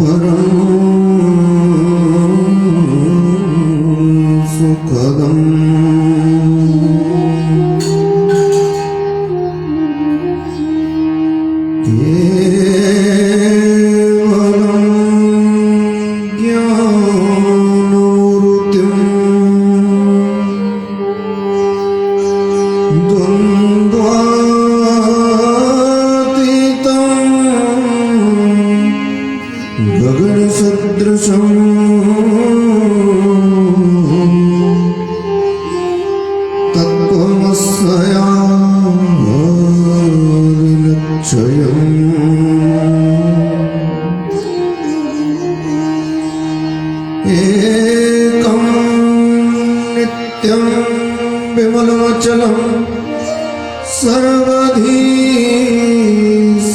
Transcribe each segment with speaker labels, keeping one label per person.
Speaker 1: परम सुखदम् एकं नित्यं विमलोचलं सर्वधी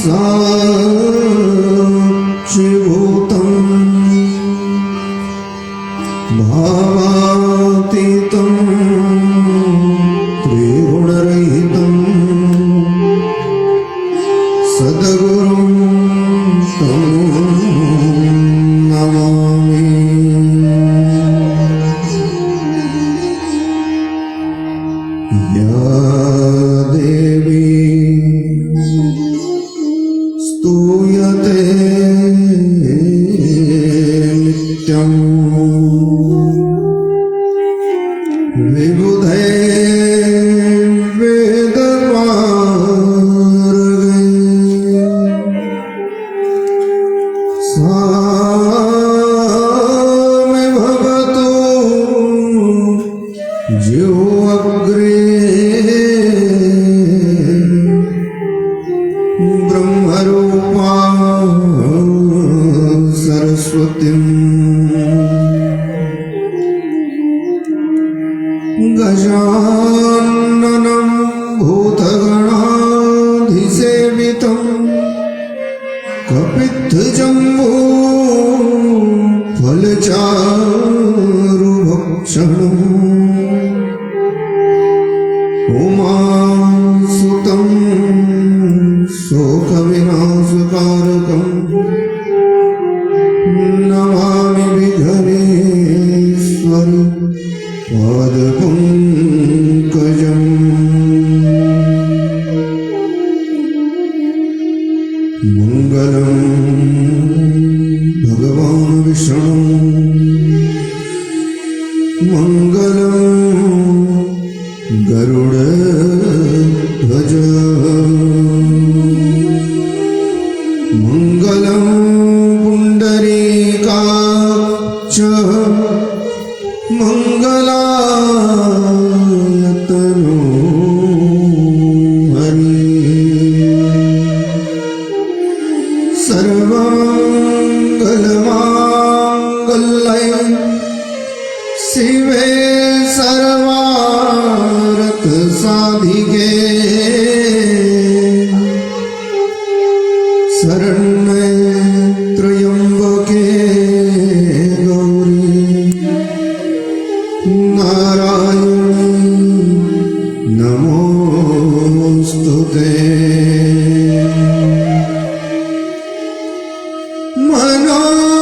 Speaker 1: साक्षिभूतं भावातीतं त्रिगुणरहितं सद्गुरुं तं नमामि। या देवी स्तूयते नित्यं विबुधे वेदमार्गे सा मे भवतु जीवग्रे ब्रह्मरूपा सरस्वतीं गजाननं भूतगणाधिसेवितं कपित्थजम्बो फलचारुभक्षणम् उमासुतं शोकविनाशकारकं नमामि विघ्नेश्वर पादपङ्कजम्। मङ्गलं भगवान् विष्णु मङ्गलं गरुडध्वज मङ्गलं पुण्डरीकाक्ष मङ्गलायतनो हरि सर्वमङ्गलमाङ्गल्ये शिवे सर्वार्थ साधिके शरण्ये त्र्यम्बके गौरी नारायणी नमोस्तुते।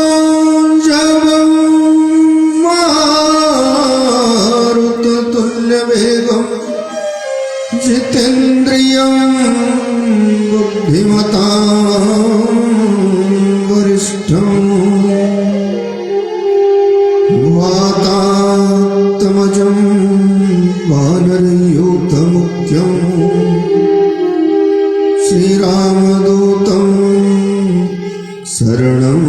Speaker 1: मनोजवं मारुततुल्यवेगं जितेन्द्रियं बुद्धिमतां वरिष्ठं वातात्मजं वानरयूथमुख्यं श्रीरामदूतं शरणं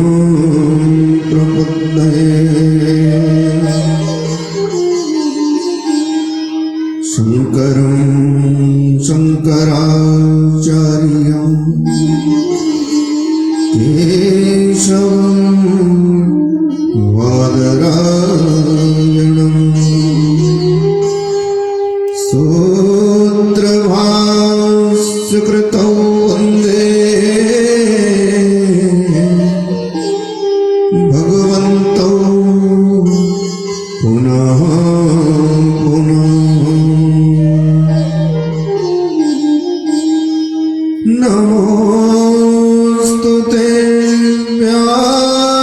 Speaker 1: प्रपद्ये। शङ्करं शङ्कराचार्यं केशवं वादरायणं सूत्रभाष्यकृतौ वन्दे भगवन्तौ पुनः पुनः। नमोस्तुते व्यास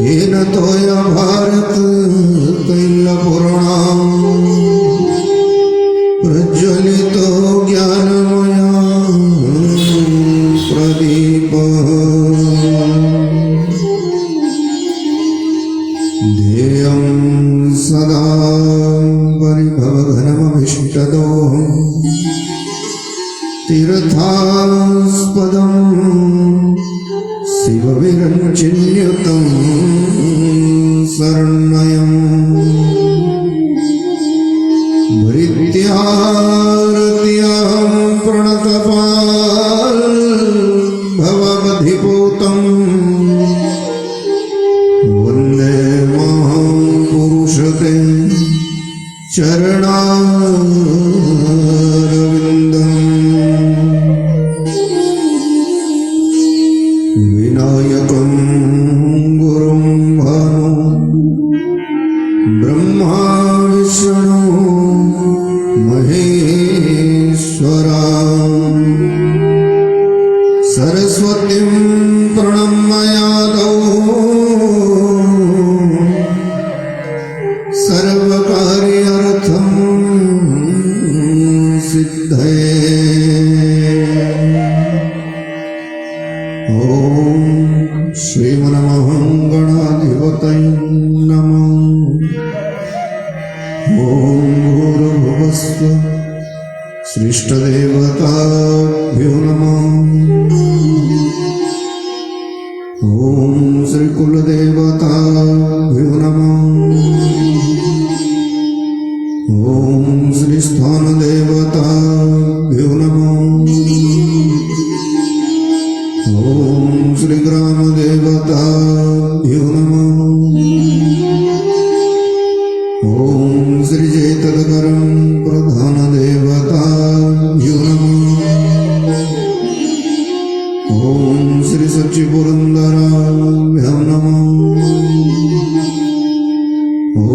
Speaker 1: येन तोया भारत तैलपूर्णा प्रज्वलितो ज्ञानमया प्रदीप ध्येयं सदा परिभवघनमभिष्टदोहं तीर्थास्पदं शिवविरञ्चिन्युतं शरण्यं भृत्यारत्यां प्रणतपाल भवबधिपूतं वन्दे महापुरुषते चरणारविन्दम् विनायकं गुरुं भानु ब्रह्मा विष्णु महेश्वरा सरस्वतीं प्रणम्यादौ सर्वकार्यार्थं सिद्धये ॐ श्रीमन्महागणाधिपतये नमः ॐ भूर्भुवस्सुः श्रेष्ठदेवताभ्यो नमः ॐ श्रीकुलदेवताभ्यो नमः ॐ श्रीस्थानदेवताभ्यो नमः ॐ श्रीग्रामदेवताभ्यो नमः ॐ श्रीजेतदकरं प्रधानदेवताभ्यो नमः ॐ श्रीसच्चिपुरन्दराभ्यो नमः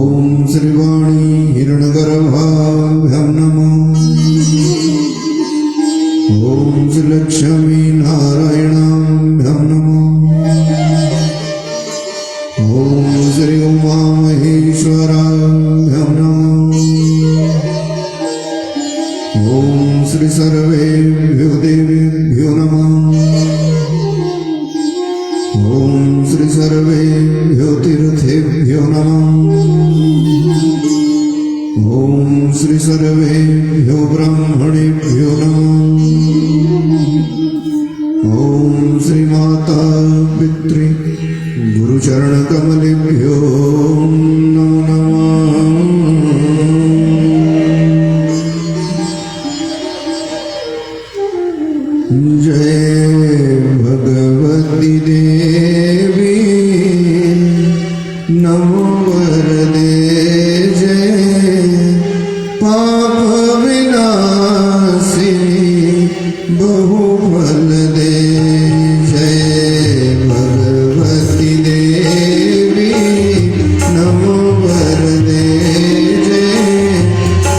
Speaker 1: ॐ श्रीवाणी हिरण्यगर्भाभ्यो नमः ॐ श्रीलक्ष्मी नारायणाभ्यो नमः ॐ श्री उमामहेश्वराभ्यो नमः ॐ श्री सर्वेभ्यो देवेभ्यो नमः ॐ श्री सर्वेभ्यो तीर्थेभ्यो नमः ॐ श्री सर्वेभ्यो ब्राह्मणेभ्यो नमः ॐ श्री माता पितृ गुरुचरणकमलेभ्यो नमो नमः जय भगवती देवी नमो वरदे जय पाप विनाशिनी बहुफल दे जय भगवती देवी नमो वरदे जय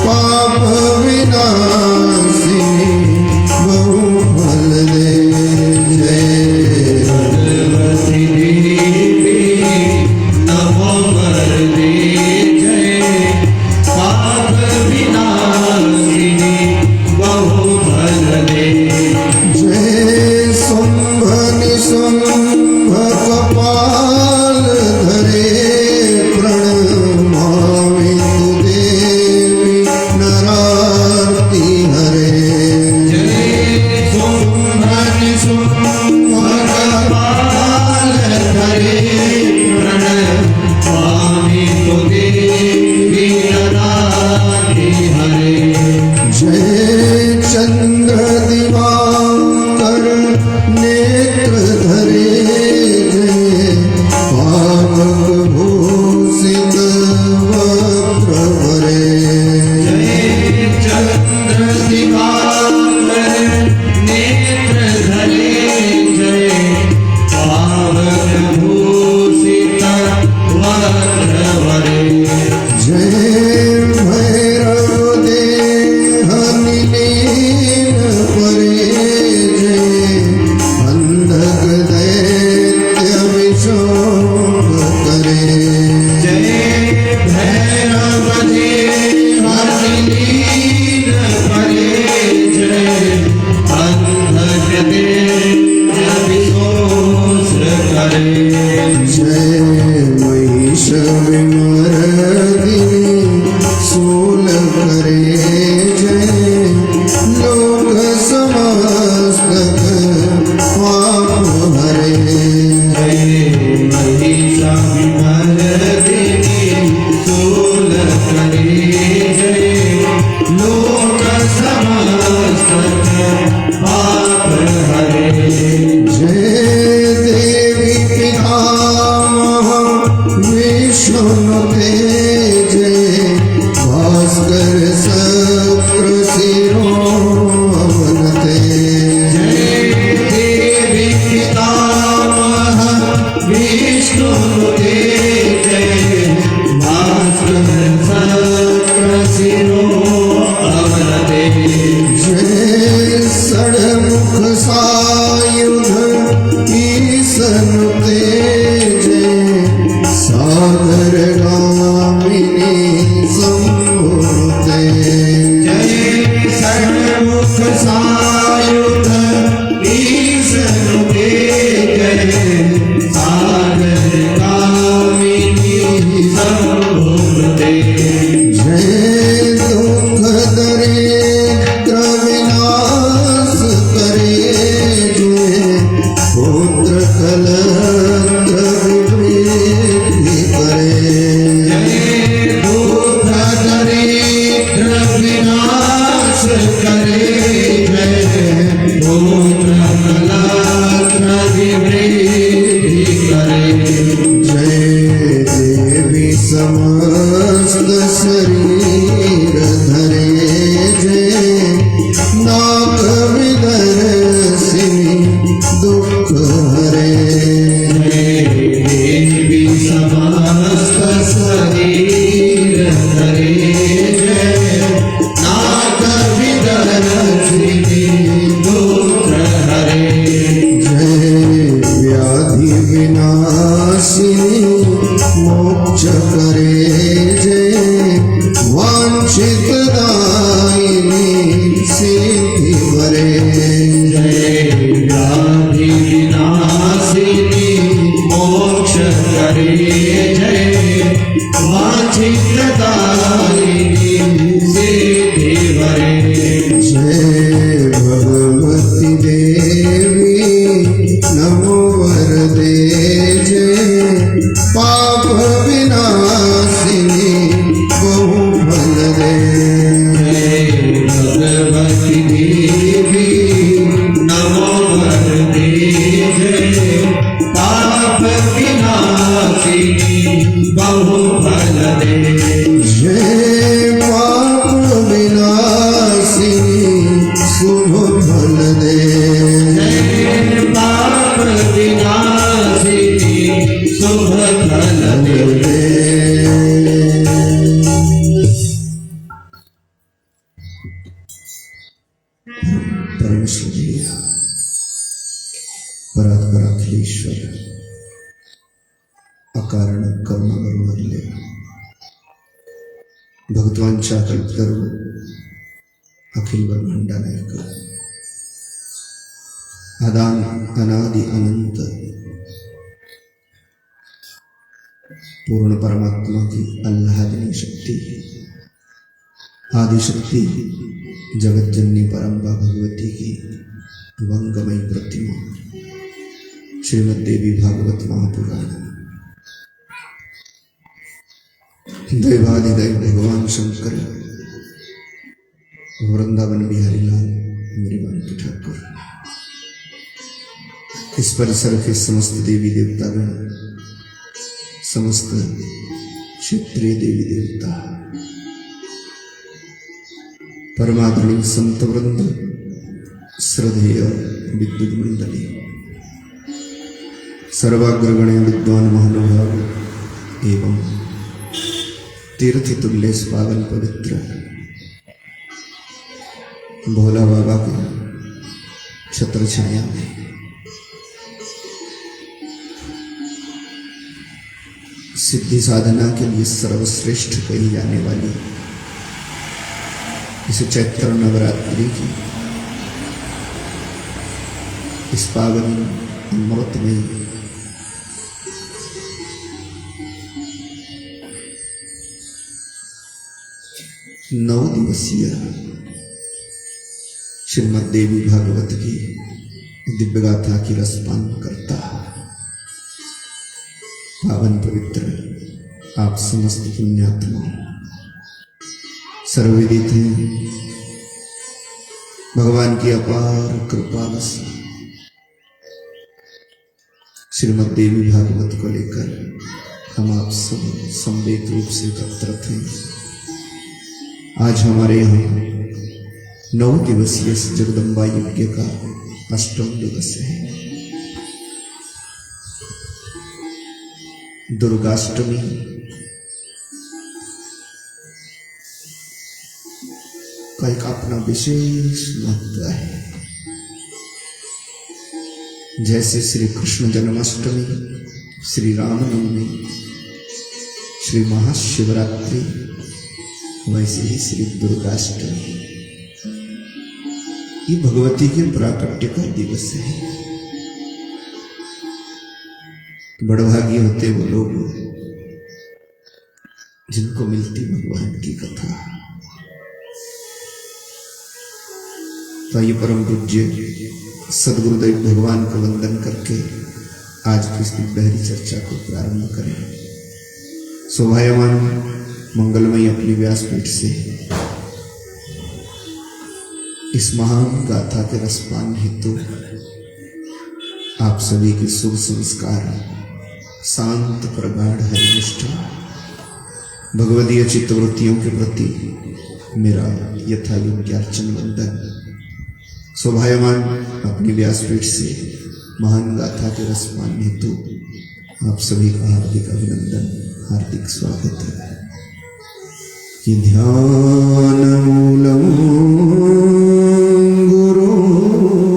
Speaker 1: पाप विनाशिनी बहुफल दे जय भगवती देवी नमो वरदे महिषविमर्दिनी सूल करे जय लोक समस्त पाप हरे
Speaker 2: जय महिषासुरमर्दिनी सूल करे जय लोक समस्त पाप हरे
Speaker 1: जय देवी पितामह विष्णुनुते जय भास्कर शक्र शिरोमणते
Speaker 2: जय देवी पितामह विष्णुनुते जय भास्कर शक्र शिरोमणते
Speaker 1: जय षड्मुख सायुध ईशनुते जय सागर गामिनी शंभुनुते
Speaker 2: जय षड्मुख सायुध ईशनुते जय सागर गामिनी शंभुनुते
Speaker 1: जय दुख दरिद्र विनाश करे जय पुत्र कलत्र विवृद्धि करे
Speaker 2: जय दुख दरिद्र विनाश करे जय पुत्र कलत्र विवृद्धि करे
Speaker 1: जय देवी समस्त शरीर धरे जय नाग विदर्शिनी दुख हरे
Speaker 2: देवी समस्त शरीर धरे जय नाग विदर्शिनी दुख हरे
Speaker 1: जय व्याधि विनाशिनी मोक्ष करे जय वांछित दायिनी सिद्धि वरे
Speaker 2: जय व्याधि विनाशिनी मोक्ष करे जय वांछित दायिनी सिद्धि वरे
Speaker 1: जय भगवती देवी नमो वरदे जय पाप विनाशिनी बहुफल दे
Speaker 2: जय भगवती देवी नमो वरदे जय पाप विनाशिनी बहुफल दे
Speaker 1: जय पाप विनाशिनी शुभ फल दे
Speaker 2: जय पाप विनाशिनी शुभ फल दे
Speaker 1: परमेश्वरी परात्पर अखिलेश्वर अकारण करुणा करुणले भगवानच्या कल्पतरू अखिल ब्रह्मांड नायक आदान अनादि अनंत पूर्ण परमात्मा की आह्लादनी शक्ति आदि शक्ति जगत जननी परम्बा भगवती की वंगमयी प्रतिमा श्रीमद देवी भागवत महापुराण दैवादिदैव भगवान शंकर वृंदावन बिहारी लाल मेरीवान के ठाकुर इस परिसर के समस्त देवी देवतागण समस्त क्षेत्रीय देवी देवता परमादरणीय संत वृंद श्रद्धेय विद्युत मंडली सर्वाग्रगण्य विद्वान महानुभाव एवं तीर्थ तुल्य पावन पवित्र भोला बाबा के छत्र छाया में सिद्धि साधना के लिए सर्वश्रेष्ठ कही जाने वाली इस चैत्र नवरात्रि की इस पावन अमृत में 9 दिवसीय श्रीमद् देवी भागवत की दिव्य गाथा की रसपान करता पावन पवित्र आप समस्त पुण्यात्मा सर्वविदित हैं। भगवान की अपार कृपा से श्रीमद् देवी भागवत को लेकर हम आप सब संवेद रूप से एकत्रित हैं। आज हमारे यहाँ 9 दिवसीय जगदम्बा यज्ञ का 8वां दिवस है। दुर्गाष्टमी का एक अपना विशेष महत्व है। जैसे श्री कृष्ण जन्माष्टमी, श्री रामनवमी, श्री महाशिवरात्रि, वैसे ही श्री दुर्गाष्टमी ये भगवती के प्राकट्य का दिवस है। बड़भागी होते वो लोग जिनको मिलती भगवान की कथा। तो ये परम पूज्य सदगुरुदेव भगवान को वंदन करके आज की इस दिव्यहरी चर्चा को प्रारंभ करें। शोभायमान मंगलमयी अपनी व्यासपीठ से इस महान गाथा के रसपान हेतु आप सभी के शुभ संस्कार, शांत प्रगाढ़ हरिनिष्ठा, भगवदीय चित्तवृत्तियों के प्रति मेरा यथा योग्य अर्चन वंदन। शोभायमान अपनी व्यासपीठ से महान गाथा के रसपान हेतु आप सभी का हार्दिक अभिनंदन, हार्दिक स्वागत है। कि ध्यान मूलम गुरुरमूर्ति,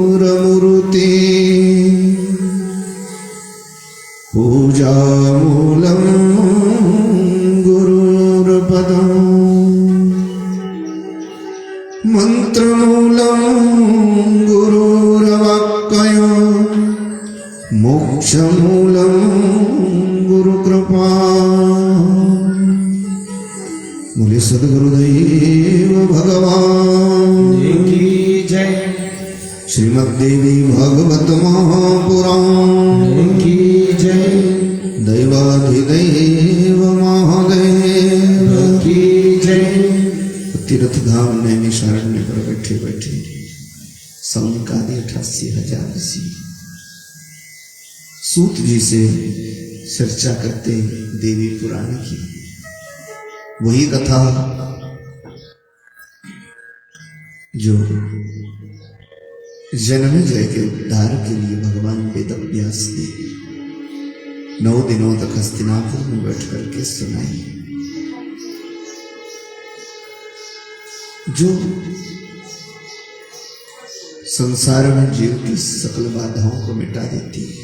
Speaker 1: पूजा मूलम गुरुर्पदम, मंत्र मूलम गुरुर्वाक्यः, मोक्ष मूलम गुरुकृपा। बोले सद्गुरुदेव भगवान
Speaker 2: की जय।
Speaker 1: श्रीमद्देवी भागवत महापुराण
Speaker 2: की जय।
Speaker 1: दैवाधिदैव महादेव
Speaker 2: की जय।
Speaker 1: तीर्थ धाम नैमिषारण्य पर बैठे बैठे संकादि 88,000 ऋषि सूत जी से चर्चा करते देवी पुराण की। वही कथा जो जन्मेजय के उद्धार के लिए भगवान वेदव्यास ने 9 दिनों तक हस्तिनापुर में बैठ करके सुनाई। जो संसार में जीव की सकल बाधाओं को मिटा देती है,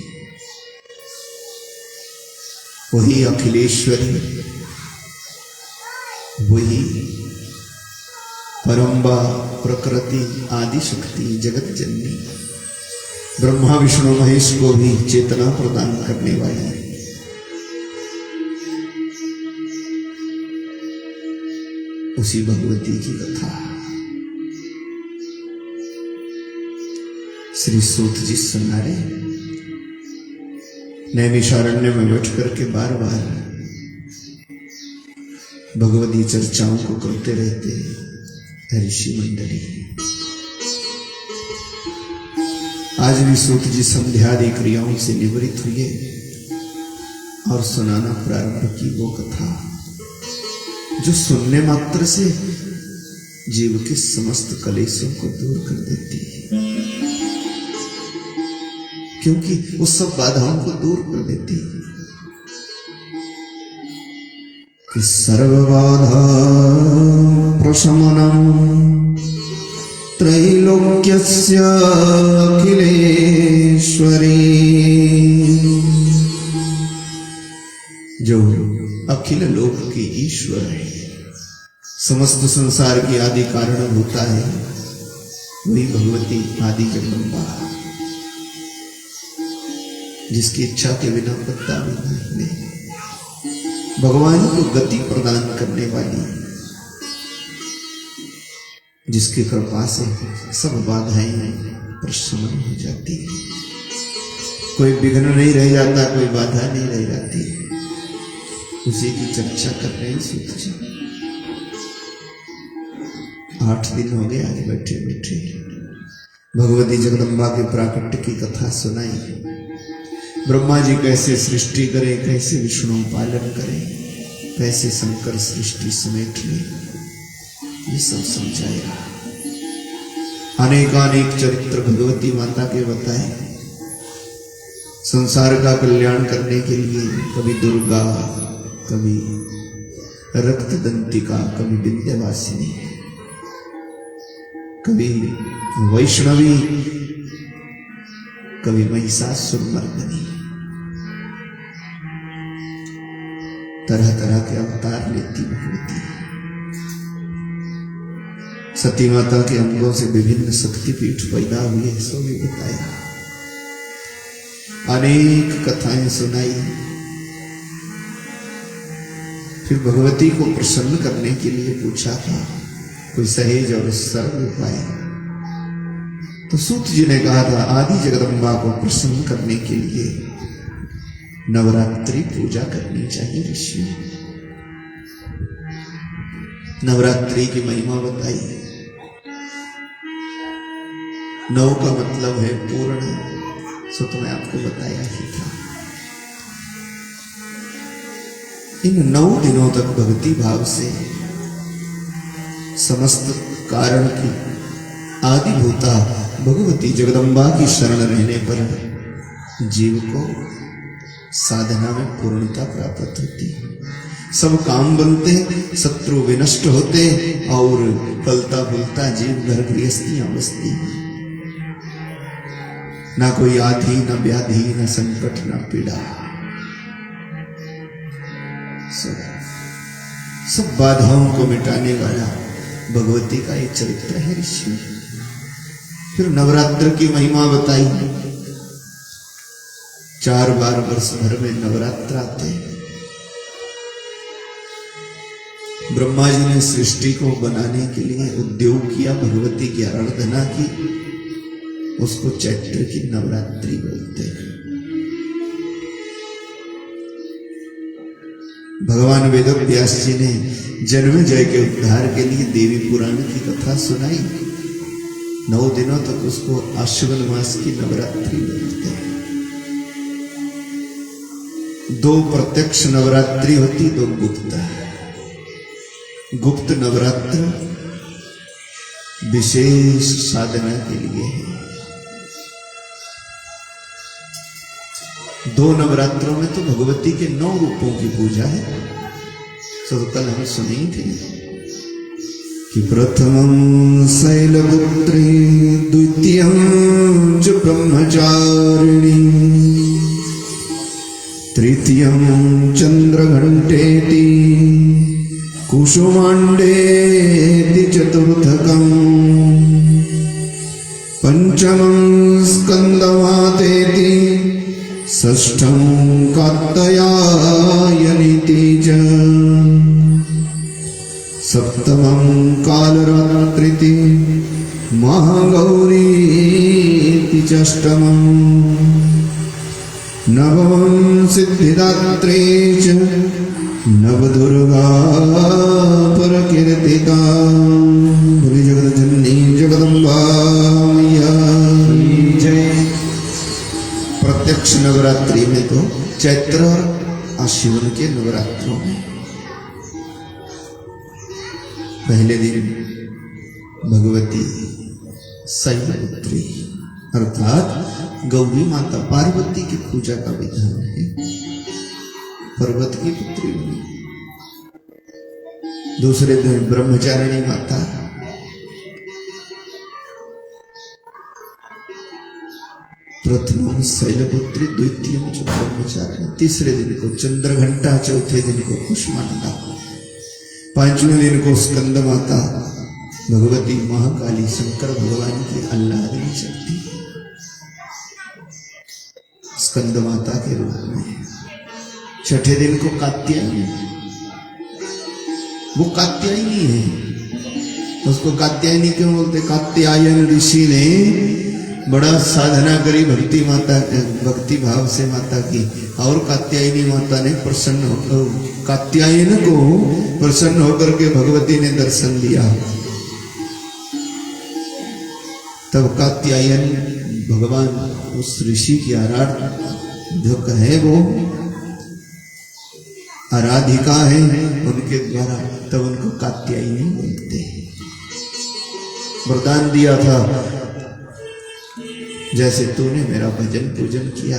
Speaker 1: वही अखिलेश्वरी, वही परम्बा प्रकृति आदि शक्ति जगत जननी, ब्रह्मा विष्णु महेश को भी चेतना प्रदान करने वाली उसी भगवती की कथा श्री सूत जी सुना रहे। नैमिषारण्य में बैठ करके बार बार भगवती चर्चाओं को करते रहते ऋषि मंडली। आज भी सूत जी संध्यादि क्रियाओं से निवृत्त हुए और सुनाना प्रारंभ की वो कथा जो सुनने मात्र से जीव के समस्त कलेशों को दूर कर देती है, क्योंकि वो सब बाधाओं को दूर कर देती है। कि सर्वबाधा प्रशमनम त्रैलोक्यस्य अखिलेश्वरी, जो अखिल लोक की ईश्वर है, समस्त संसार की आदि कारण होता है, वही भगवती आदि जगदम्बा, जिसकी इच्छा के बिना पत्ता भी नहीं, भगवान को गति प्रदान करने वाली जिसकी कृपा से सब बाधाएं प्रशमन हो जाती है, कोई विघ्न नहीं रह जाता, कोई बाधा नहीं रह जाती। उसी की चर्चा कर रहे हैं सूत जी। 8 दिन हो गए आज बैठे बैठे भगवती जगदम्बा के प्राकट्य की कथा सुनाई। ब्रह्मा जी कैसे सृष्टि करे, कैसे विष्णु पालन करे, कैसे शंकर सृष्टि समेट ले, ये सब समझाया। अनेकानेक चरित्र भगवती माता के बताए। संसार का कल्याण करने के लिए कभी दुर्गा, कभी रक्तदंतिका, कभी विंध्यवासिनी, कभी वैष्णवी, कभी महिषासुरमर्दिनी, तरह तरह के अवतार लेती भगवती। सती माता के अंगों से विभिन्न शक्तिपीठ पैदा हुए, सो भी बताया। अनेक कथाएं सुनाई। फिर भगवती को प्रसन्न करने के लिए पूछा था कोई सहेज और सरल उपाय। तो सूत जी ने कहा था आदि जगदम्बा को प्रसन्न करने के लिए नवरात्रि पूजा करनी चाहिए ऋषि। नवरात्रि की महिमा बताई। 9 का मतलब है पूर्ण, सो तो मैं आपको बताया ही था। इन 9 दिनों तक भक्ति भाव से समस्त कारण की आदिभूता भगवती जगदम्बा की शरण रहने पर जीव को साधना में पूर्णता प्राप्त होती है। सब काम बनते, शत्रु विनष्ट होते और फलता फूलता जीव घर गृहस्थियां बसती। ना कोई आधि, न व्याधि, न संकट, न पीड़ा। सब बाधाओं को मिटाने वाला भगवती का एक चरित्र है ऋषि। फिर नवरात्र की महिमा बताई। 4 बार वर्ष भर में नवरात्र आते हैं। ब्रह्मा जी ने सृष्टि को बनाने के लिए उद्योग किया, भगवती की आराधना की, उसको चैत्र की नवरात्रि बोलते हैं। भगवान वेदव्यास जी ने जन्मेजय के उद्धार के लिए देवी पुराण की कथा सुनाई। 9 दिनों तक उसको आश्विन मास की नवरात्रि बोलते हैं। 2 प्रत्यक्ष नवरात्रि होती, 2 गुप्त। गुप्त नवरात्र विशेष साधना के लिए है। 2 नवरात्रों में तो भगवती के 9 रूपों की पूजा है। तो कल हम सुनी थी कि प्रथमं शैलपुत्री, द्वितीयं च ब्रह्मचारिणी, तृतीयं चंद्रघंटेति, कुसुमांडेति चतुर्थकम्, पंचमं स्कंदमातेति, षष्ठं कात्यायनीति च, सप्तमं कालरात्रिति, महागौरीति च अष्टमं, नवमं सिद्धिदात्री च, नवदुर्गा परकीर्तिता। बोली जगतजननी जगदम्बा मैया जय। प्रत्यक्ष नवरात्रि में तो चैत्र और आश्विन के नवरात्रों में पहले दिन भगवती शैलपुत्री अर्थात गौरी माता पार्वती की पूजा का विधान है। पर्वत की पुत्री हुई। दूसरे दिन ब्रह्मचारिणी माता, प्रथम शैलपुत्री, द्वितीय ब्रह्मचारिणी, तीसरे दिन को चंद्रघंटा, चौथे दिन को कुष्मांडा, 5वें दिन को स्कंद माता भगवती महाकाली शंकर भगवान की आह्लादनी शक्ति स्कंद माता के रूप में। 6ठे दिन को कात्यायनी, वो कात्यायनी है उसको कात्यायनी क्यों बोलते? कात्यायन ऋषि ने बड़ा साधना करी भक्ति भाव से माता की, और कात्यायनी माता ने कात्यायन को प्रसन्न होकर के भगवती ने दर्शन दिया। तब कात्यायन भगवान उस ऋषि की आराधक है, वो आराधिका है उनके द्वारा, तब उनको कात्यायनी बोलते हैं। वरदान दिया था, जैसे तूने मेरा भजन पूजन किया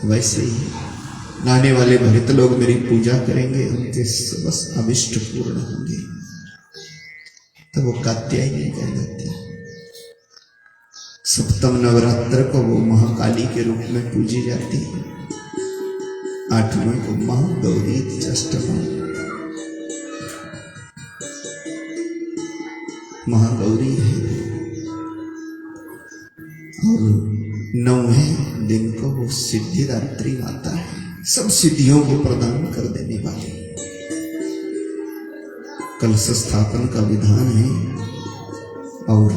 Speaker 1: वैसे ही आने वाले भक्त लोग मेरी पूजा करेंगे, उनके बस अभिष्ट पूर्ण होंगे। तो वो कात्यायनी कहलाती है। सप्तम नवरात्र को वो महाकाली के रूप में पूजी जाती है, आठवें को महागौरी, अष्टम महागौरी है, और नौवें दिन को वो सिद्धिदात्री माता है, सब सिद्धियों को प्रदान कर देने वाली। कलश स्थापन का विधान है, और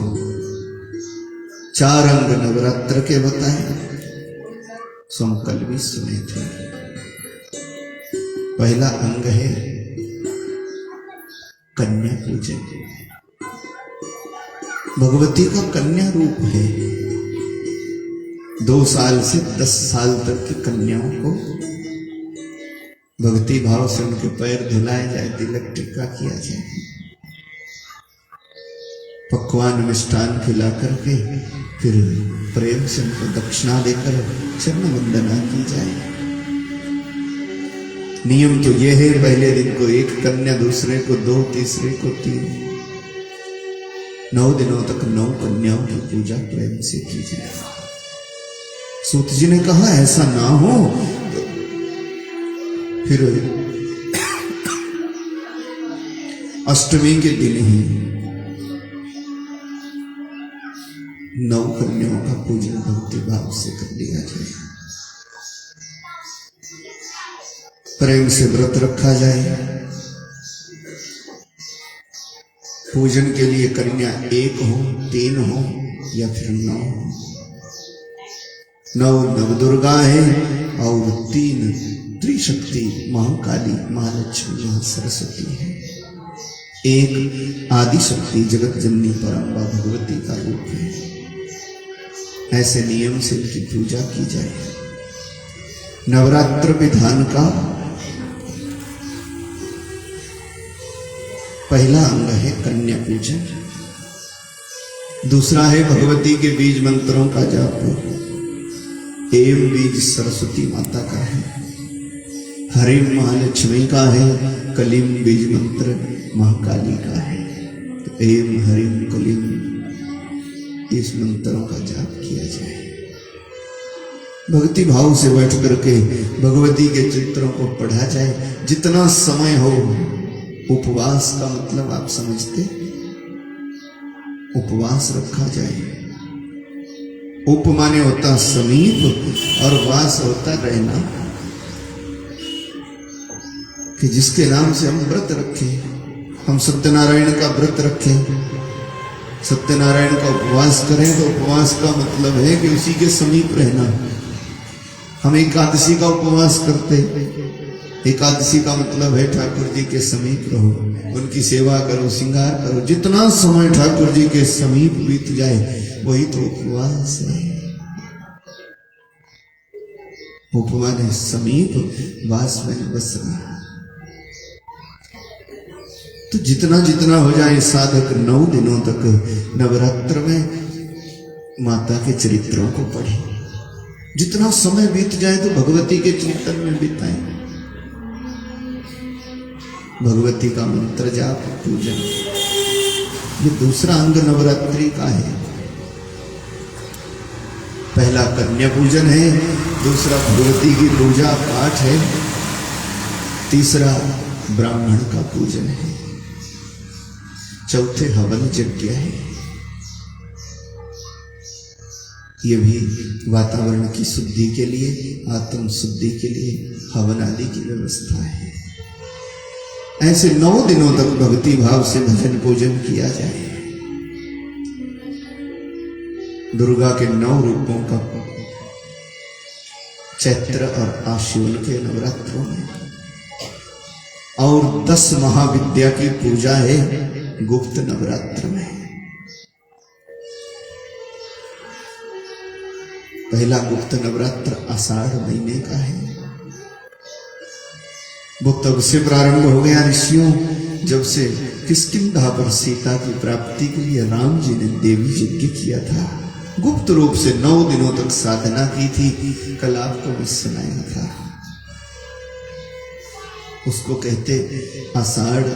Speaker 1: 4 अंग नवरात्र के बताए, सो हम कल भी सुने थे। पहला अंग है कन्या पूजन। भगवती का कन्या रूप है। 2 साल से 10 साल तक की कन्याओं को भक्ति भाव से उनके पैर धुलाए जाए, तिलक टीका किया जाए, पकवान मिष्ठान खिला करके फिर प्रेम से उनको दक्षिणा देकर चरण वंदना की जाए। नियम तो यह है, पहले दिन को 1 कन्या, दूसरे को 2, तीसरे को 3, 9 दिनों तक 9 कन्याओं की पूजा प्रेम से की जाए। सूत जी ने कहा ऐसा ना हो तो फिर अष्टमी के दिन ही 9 कन्याओं का पूजन भक्ति भाव से कर लिया जाए, प्रेम से व्रत रखा जाए। पूजन के लिए कन्या 1 हो, 3 हो या फिर 9 हो। 9 नवदुर्गा है और 3 त्रिशक्ति, महाकाली, महालक्ष्मी, महा सरस्वती है। 1 आदिशक्ति जगत जननी परम्बा भगवती का रूप है। ऐसे नियम से उनकी पूजा की जाए। नवरात्र विधान का पहला अंग है कन्या पूजन, दूसरा है भगवती के बीज मंत्रों का जाप। एम बीज सरस्वती माता का है, हरिम महालक्ष्मी का है, कलिम बीज मंत्र महाकाली का है। तो एम हरिम कलिम इस मंत्रों का जाप किया जाए। भक्ति भाव से बैठ करके भगवती के चित्रों को पढ़ा जाए। जितना समय हो, उपवास का मतलब आप समझते, उपवास रखा जाए। उप माने होता समीप और वास होता रहना, कि जिसके नाम से हम व्रत रखें। हम सत्यनारायण का व्रत रखें, सत्यनारायण का उपवास करें, तो उपवास का मतलब है कि उसी के समीप रहना। हम एकादशी का उपवास करते, एकादशी का मतलब है ठाकुर जी के समीप रहो, उनकी सेवा करो, श्रृंगार करो। जितना समय ठाकुर जी के समीप बीत जाए वही तो उपवास है। उपवास है समीप, वास में बसना। तो जितना जितना हो जाए साधक 9 दिनों तक नवरात्र में माता के चरित्रों को पढ़े। जितना समय बीत जाए तो भगवती के चिंतन में बिताएं। भगवती का मंत्र जाप पूजन, ये दूसरा अंग नवरात्रि का है। पहला कन्या पूजन है, दूसरा भगवती की पूजा पाठ है, तीसरा ब्राह्मण का पूजन है, चौथे हवन यज्ञ है। ये भी वातावरण की शुद्धि के लिए, आत्म शुद्धि के लिए हवन आदि की व्यवस्था है। ऐसे 9 दिनों तक भक्ति भाव से भजन पूजन किया जाए। दुर्गा के 9 रूपों का चैत्र और आश्विन के नवरात्रों में, और 10 महाविद्या की पूजा है गुप्त नवरात्र में। पहला गुप्त नवरात्र आषाढ़ महीने का है। वो तब से प्रारंभ हो गया ऋषियों, जब से किष्किंधा पर सीता की प्राप्ति के लिए राम जी ने देवी यज्ञ किया था। गुप्त रूप से 9 दिनों तक साधना की थी। कल आपको मैं सुनाया था। उसको कहते आषाढ़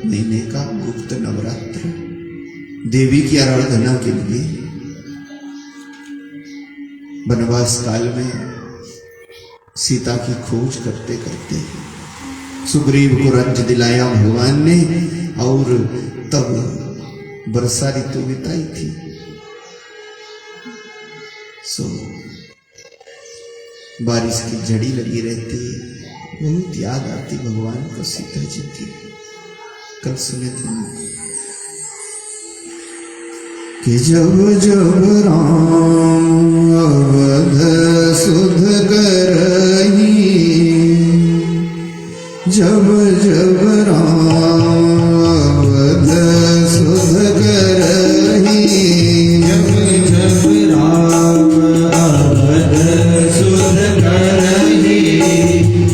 Speaker 1: महीने का गुप्त नवरात्र, देवी की आराधना के लिए। वनवास काल में सीता की खोज करते करते सुग्रीव को राज्य दिलाया भगवान ने, और तब वर्षा ऋतु बिताई थी। बारिश की झड़ी लगी रहती, बहुत याद आती भगवान को सीता जी की। कल सुने थे कि जब जब राम अवध सुध करही, जब जब राम अवध सुध करही,
Speaker 2: जब जब राम अवध सुध करही,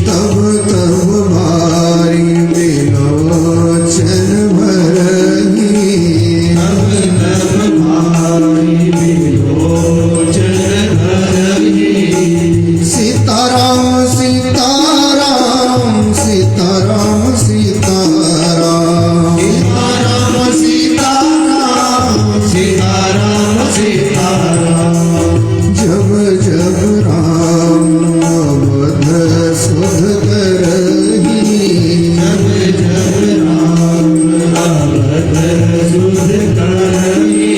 Speaker 1: तब तब भारी विलोचन भरही,
Speaker 2: तब तब भारी विलोचन भरही।
Speaker 1: सीताराम सीताराम सीताराम सीताराम,
Speaker 2: सीताराम सीताराम सीताराम सीताराम,
Speaker 1: जब जब राम अवध सुध करही,
Speaker 2: जब जब राम अवध सुध करही,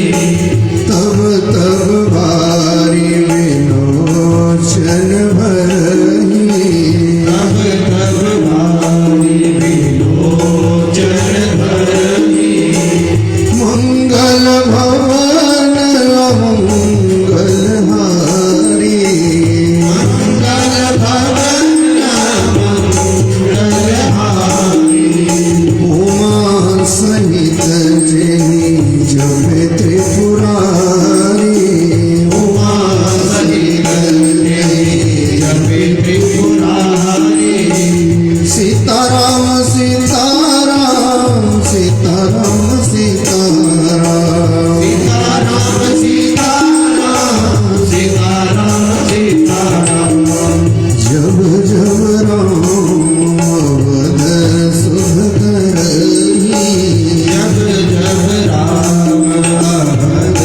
Speaker 1: तब तब भारी विलोचन भरही,
Speaker 2: तब तब भारी विलोचन भरही।
Speaker 1: मंगल भवन अमंगल हारी,
Speaker 2: मंगल भवन मंगल हारी,
Speaker 1: उमा सहित जय जप त्रिपुरारी,
Speaker 2: उमा सहित जप त्रिपुरारी।
Speaker 1: सीताराम सीताराम सीताराम सीताराम,
Speaker 2: सीताराम सीताराम सीताराम सीताराम,
Speaker 1: जब जब राम अवध सुध करही,
Speaker 2: जब जब राम अवध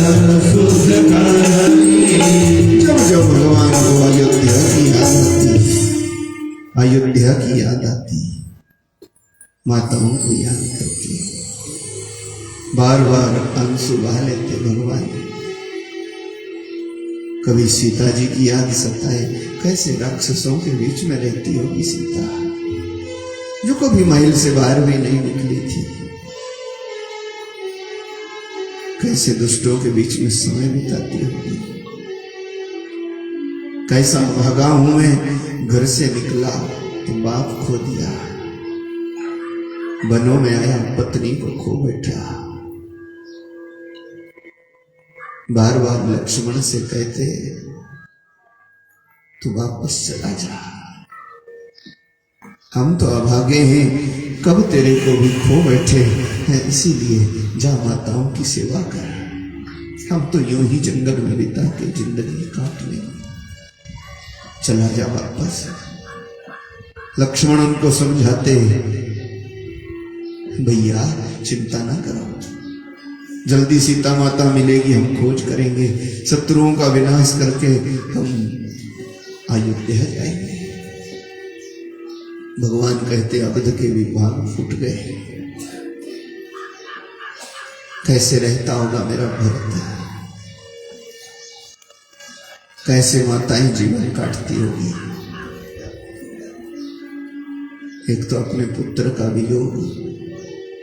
Speaker 2: सुध करही,
Speaker 1: जब जब भगवान को अयोध्या की याद आती, अयोध्या की याद आती, माताओं को याद करके बार बार आंसू बहा लेते भगवान। कभी सीता जी की याद सताए, कैसे राक्षसों के बीच में रहती होगी सीता, जो कभी महल से बाहर भी नहीं निकली थी। कैसे दुष्टों के बीच में समय बिताती होगी। कैसा भागा हूं मैं, घर से निकला तो बाप खो दिया, वनों में आया पत्नी को खो बैठा। बार बार लक्ष्मण से कहते तू वापस चला जा, हम तो अभागे हैं, कब तेरे को भी खो बैठे हैं, इसीलिए जा माताओं की सेवा कर। हम तो यूं ही जंगल में बिता के जिंदगी काट लेंगे, चला जा वापस। लक्ष्मण उनको समझाते भैया चिंता ना करो, जल्दी सीता माता मिलेगी, हम खोज करेंगे, शत्रुओं का विनाश करके हम अयोध्या जाएंगे। भगवान कहते अवध के भी भाग फूट गए, कैसे रहता होगा मेरा भरत, कैसे माताएं जीवन काटती होगी। एक तो अपने पुत्र का वियोग,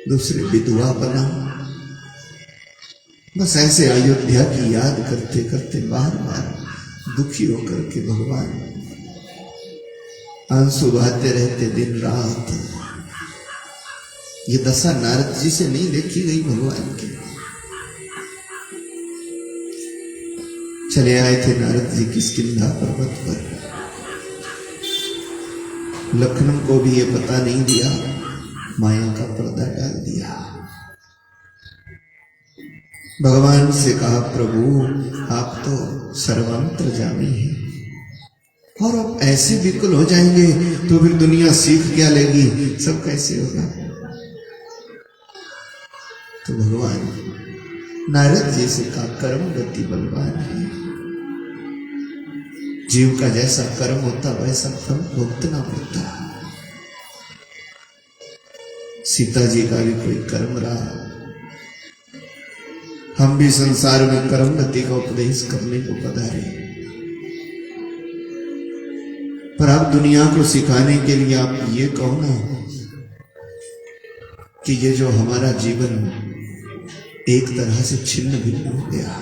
Speaker 1: दूसरे विधवा बना, बस ऐसे अयोध्या की याद करते करते बार बार दुखी होकर के भगवान आंसू बहाते रहते दिन रात। ये दशा नारद जी से नहीं देखी गई भगवान की। चले आए थे नारद जी किष्किंधा पर्वत पर। लखनऊ को भी ये पता नहीं दिया, माया का पर्दा डाल दिया। भगवान से कहा, प्रभु आप तो सर्वंतर्यामी हैं और अब ऐसे विकल हो जाएंगे तो फिर दुनिया सीख क्या लेगी, सब कैसे होगा। तो भगवान नारद जी से कहा, कर्म गति बलवान है। जीव का जैसा कर्म होता वैसा फल भुगतना पड़ता। सीता जी का भी कोई कर्म रहा। हम भी संसार में कर्म गति का उपदेश करने को पधारे, पर आप दुनिया को सिखाने के लिए आप ये कहो ना कि ये जो हमारा जीवन एक तरह से छिन्न भिन्न हो गया,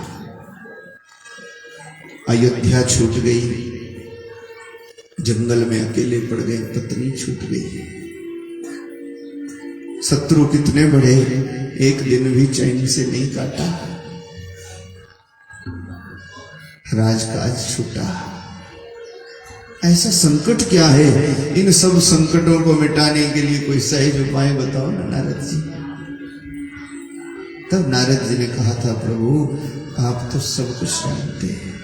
Speaker 1: अयोध्या छूट गई, जंगल में अकेले पड़ गए, पत्नी छूट गई, शत्रु कितने बड़े, एक दिन भी चैन से नहीं काटा, राजकाज छूटा। ऐसा संकट क्या है? इन सब संकटों को मिटाने के लिए कोई सहज उपाय बताओ ना नारद जी। तब नारद जी ने कहा था, प्रभु आप तो सब कुछ जानते हैं,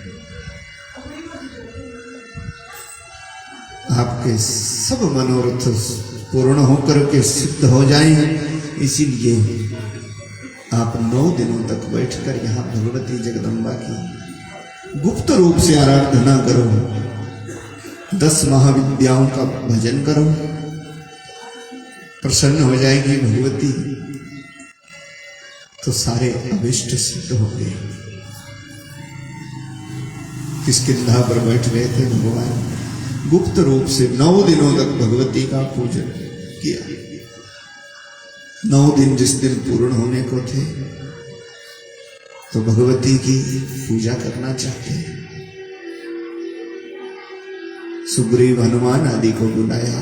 Speaker 1: आपके सब मनोरथ पूर्ण होकर के सिद्ध हो जाएं, इसीलिए आप 9 दिनों तक बैठकर यहाँ भगवती जगदम्बा की गुप्त रूप से आराधना करो, 10 महाविद्याओं का भजन करो, प्रसन्न हो जाएगी भगवती तो सारे अभिष्ट सिद्ध होंगे। किष्किंधा पर बैठ गए थे भगवान, गुप्त रूप से 9 दिनों तक भगवती का पूजन किया। 9 दिन जिस दिन पूर्ण होने को थे तो भगवती की पूजा करना चाहते हैं। सुग्रीव हनुमान आदि को बुलाया,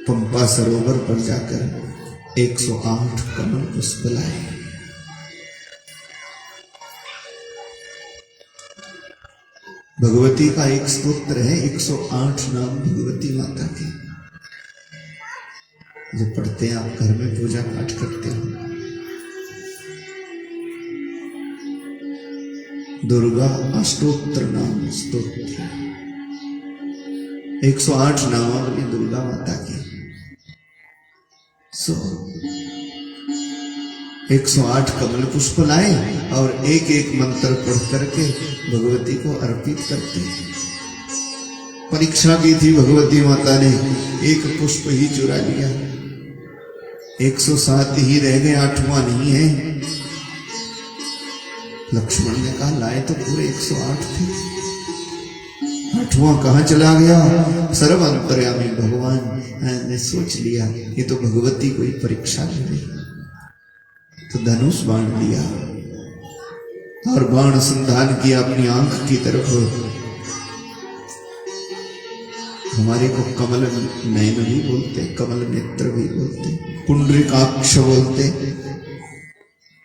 Speaker 1: पंपा सरोवर पर जाकर 108 कमल पुष्प लाए। भगवती का एक स्तोत्र है, 108 नाम भगवती माता के, जो पढ़ते हैं आप घर में पूजा पाठ करते हो। दुर्गा अष्टोत्तर नाम स्तोत्र, 108 नामावली दुर्गा माता की। 108 कमल पुष्प लाए और एक एक मंत्र पढ़ करके भगवती को अर्पित करते हैं। परीक्षा की थी भगवती माता ने, एक पुष्प ही चुरा लिया, 107 ही रह गए, 8वां नहीं है। लक्ष्मण ने कहा लाए तो पूरे 108 थे, 8वां कहां चला गया? सर्वंतर्यामी भगवान ने सोच लिया ये तो भगवती कोई परीक्षा ले रही, तो धनुष बाण लिया और बाण संधान किया अपनी आंख की तरफ। हमारे को कमल नयन भी बोलते, कमल नेत्र भी बोलते, पुंडरीकाक्ष बोलते,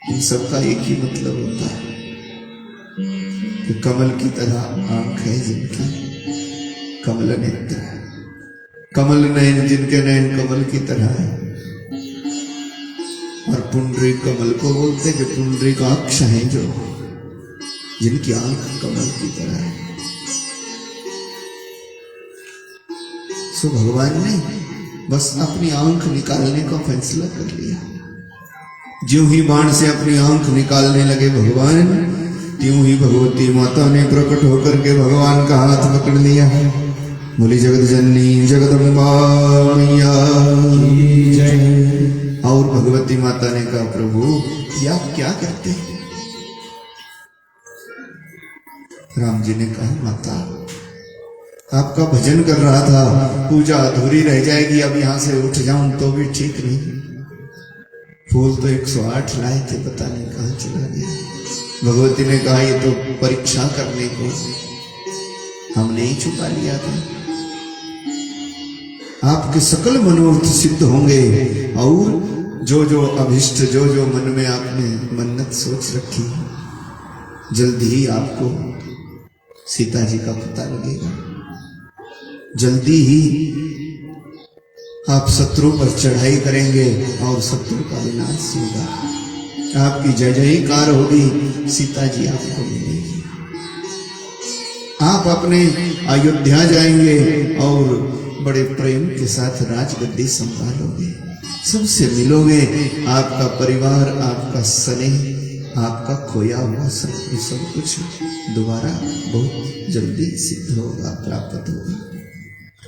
Speaker 1: इन सबका एक ही मतलब होता है कि कमल की तरह आंख है जिनकी, कमल नेत्र, कमल नयन जिनके नयन कमल की तरह है। और पुंडरी कमल को बोलते कि पुंडरीकाक्ष हैं जो, जिनकी आंख कमल की तरह है। सो भगवान ने बस अपनी आंख निकालने का फैसला कर लिया। ज्यों ही बाण से अपनी आंख निकालने लगे भगवान, त्यों ही भगवती माता ने प्रकट होकर के भगवान का हाथ पकड़ लिया। बोली जगत जननी जगदम्बा मैया की जय। और भगवती माता ने कहा प्रभु ये आप क्या करते हैं? राम जी ने कहा माता आपका भजन कर रहा था, पूजा अधूरी रह जाएगी, अब यहां से उठ जाऊं तो भी ठीक नहीं, फूल तो 108 लाए थे, पता नहीं कहां चला गया। भगवती ने कहा ये तो परीक्षा करने को हमने ही छुपा लिया था। आपके सकल मनोरथ सिद्ध होंगे और जो जो अभिष्ट, जो जो मन में आपने मन्नत सोच रखी, जल्दी ही आपको सीता जी का पता लगेगा। जल्दी ही आप शत्रु पर चढ़ाई करेंगे और शत्रु का विनाश होगा। आपकी जय जयकार होगी, सीता जी आपको मिलेगी। आप अपने अयोध्या जाएंगे और बड़े प्रेम के साथ राजगद्दी संभालोगे, सबसे मिलोगे। आपका परिवार, आपका स्नेह, आपका खोया हुआ सब कुछ दोबारा बहुत जल्दी सिद्ध होगा, प्राप्त होगा।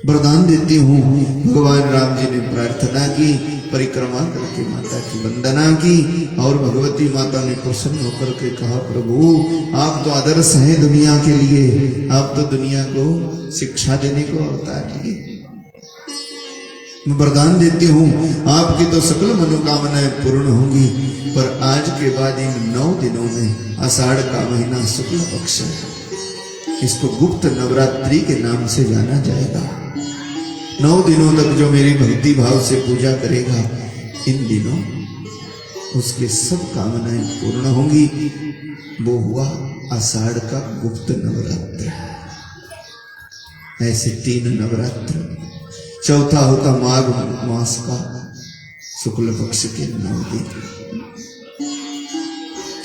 Speaker 1: वरदान देती हूँ। भगवान राम जी ने प्रार्थना की, परिक्रमा करके माता की वंदना की और भगवती माता ने प्रसन्न होकर के कहा, प्रभु आप तो आदर्श हैं दुनिया के लिए, आप तो दुनिया को शिक्षा देने को अवतार लिए। मैं वरदान देती हूँ आपकी तो सकल मनोकामनाएं पूर्ण होंगी, पर आज के बाद इन 9 दिनों में आषाढ़ का महीना शुक्ल पक्ष है, इसको गुप्त नवरात्रि के नाम से जाना जाएगा। 9 दिनों तक जो मेरी भक्ति भाव से पूजा करेगा, इन दिनों उसके सब कामनाएं पूर्ण होंगी। वो हुआ आषाढ़ का गुप्त नवरात्र। ऐसे 3 नवरात्र, चौथा होता माघ मास का शुक्ल पक्ष के 9 दिन।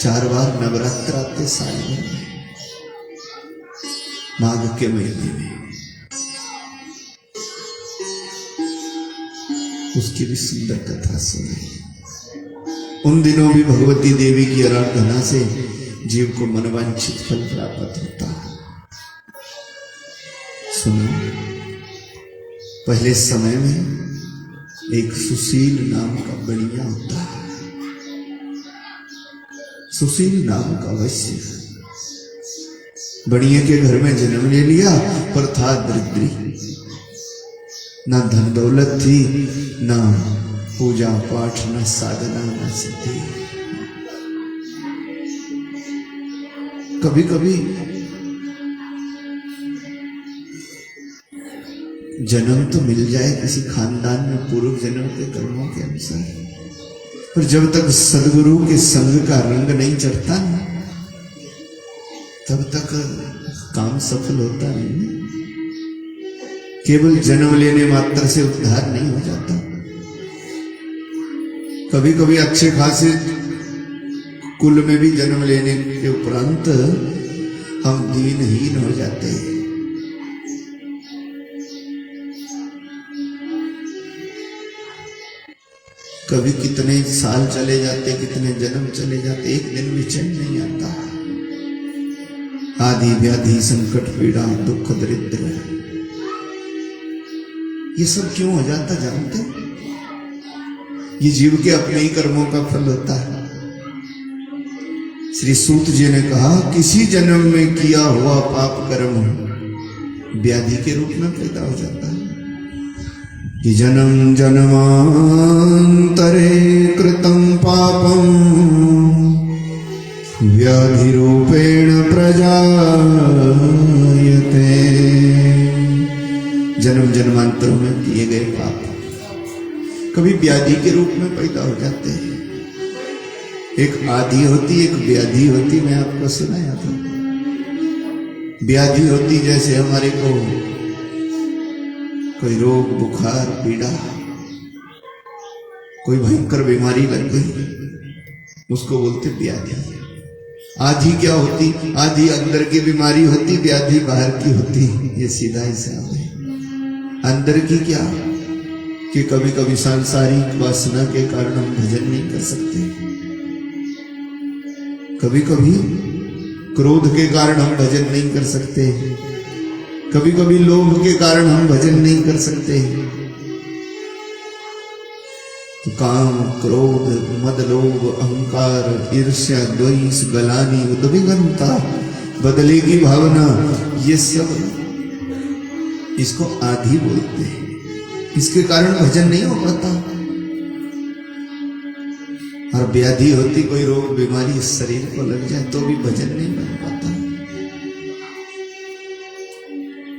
Speaker 1: 4 बार नवरात्र आते साल भर में, माघ के महीने में, उसकी भी सुंदर कथा सुनी। उन दिनों भी भगवती देवी की आराधना से जीव को मनवांछित फल प्राप्त होता। सुनो, पहले समय में एक सुशील नाम का बढ़िया होता है। सुशील नाम का वैश्य बढ़िया के घर में जन्म ले लिया, पर था दरिद्री। ना धन दौलत थी, ना पूजा पाठ, ना साधना, ना सिद्धि। कभी कभी जन्म तो मिल जाए किसी खानदान में पूर्व जन्म के कर्मों के अनुसार, पर जब तक सदगुरु के संग का रंग नहीं चढ़ता ना, तब तक काम सफल होता नहीं। केवल जन्म लेने मात्र से उद्धार नहीं हो जाता। कभी कभी अच्छे खासे कुल में भी जन्म लेने के उपरांत हम दीनहीन हो जाते हैं। कभी कितने साल चले जाते, कितने जन्म चले जाते, एक दिन भी चैन नहीं आता। आदि व्याधि संकट पीड़ा दुख दरिद्र, ये सब क्यों हो जाता जानते? ये जीव के अपने ही कर्मों का फल होता है। श्री सूत जी ने कहा, किसी जन्म में किया हुआ पाप कर्म व्याधि के रूप में पैदा हो जाता है। कि जन्म जन्मांतरे कृतं पापं व्याधि रूपेण प्रजायते। जन्म जन्मांतरों में किए गए पाप कभी व्याधि के रूप में पैदा हो जाते हैं। एक आदि होती, एक व्याधि होती। मैं आपको सुनाया था। व्याधि होती जैसे हमारे को कोई रोग बुखार पीड़ा, कोई भयंकर बीमारी लग गई, उसको बोलते व्याधि। आधी क्या होती? आधी अंदर की बीमारी होती, व्याधि बाहर की होती। ये सीधा हिसाब है। अंदर की क्या कि कभी कभी सांसारिक वासना के कारण हम भजन नहीं कर सकते, कभी कभी क्रोध के कारण हम भजन नहीं कर सकते, कभी कभी लोभ के कारण हम भजन नहीं कर सकते। तो काम क्रोध मद लोभ अहंकार ईर्ष्या द्वेष गलानी उद्विग्नता बदले की भावना, ये सब इसको आदि बोलते हैं। इसके कारण भजन नहीं हो पाता। और व्याधि होती, कोई रोग बीमारी इस शरीर को लग जाए तो भी भजन नहीं बन पाता।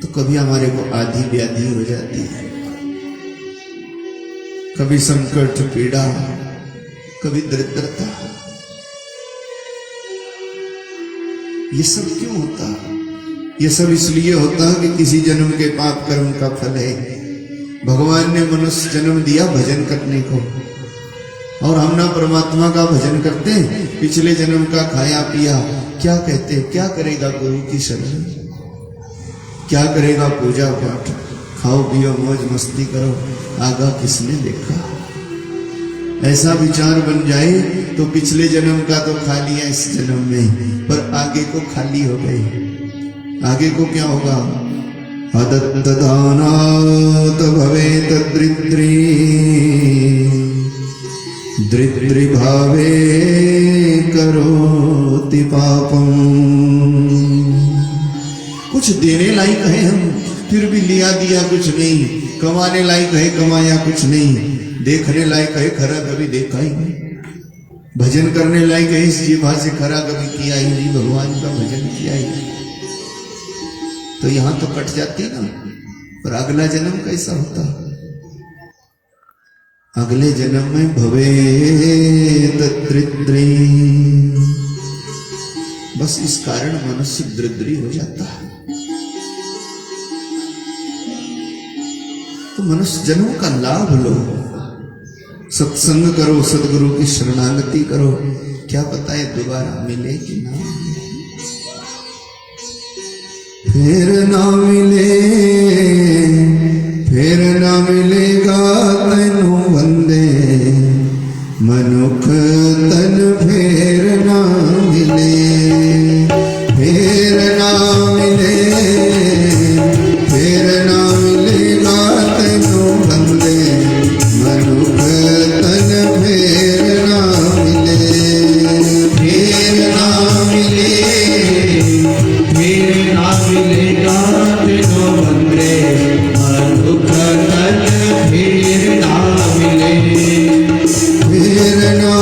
Speaker 1: तो कभी हमारे को आधी व्याधि हो जाती है, कभी संकट पीड़ा, कभी दरिद्रता। ये सब क्यों होता? ये सब इसलिए होता है कि किसी जन्म के पाप कर्म का फल है। भगवान ने मनुष्य जन्म दिया भजन करने को, और हम ना परमात्मा का भजन करते हैं, पिछले जन्म का खाया पिया। क्या कहते, क्या करेगा गुरु की शरण, क्या करेगा पूजा पाठ, खाओ पियो मौज मस्ती करो, आगा किसने देखा। ऐसा विचार बन जाए तो पिछले जन्म का तो खा लिया इस जन्म में, पर आगे को खाली हो गए। आगे को क्या होगा? अदत्त दानात् भवेत दृद्री, दृद्री भावे करोति पापम। कुछ देने लायक है हम, फिर भी लिया दिया कुछ नहीं। कमाने लायक है, कमाया कुछ नहीं। देखने लायक है, खरा कभी देखा ही नहीं। भजन करने लायक है, इस जीवा से खरा कभी किया ही नहीं, भगवान का भजन किया ही नहीं। तो यहां तो कट जाती ना, पर अगला जन्म कैसा होता? अगले जन्म में भवेत दृद्री। बस इस कारण मनुष्य दृद्री हो जाता है। तो मनुष्य जन्म का लाभ लो, सत्संग करो, सदगुरु की शरणागति करो। क्या पता है दोबारा मिले कि ना मिले। फिर ना मिले, फिर ना मिलेगा तैनू बंदे, मनुख तन फिर ना मिले। फिर ना मिले, फिर ना मिलेगा तैनू बंदे, मनुख तन फिर ना मिले। फिर ना मिले,
Speaker 2: फिर ना मिलेगा तेनो बंदे, मनुख तन फिर ना मिले।
Speaker 1: फिर ना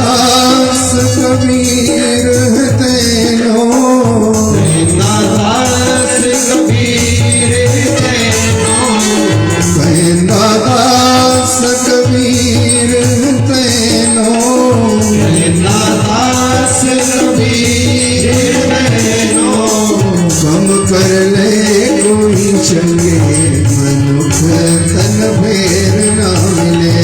Speaker 1: दास कबीर तेनो
Speaker 2: दास कबीर तेनो
Speaker 1: दास कबीर तेनो
Speaker 2: दास कबीर तेनो
Speaker 1: कम कर ले कोई चंगे मनुख तन फेर ना मिले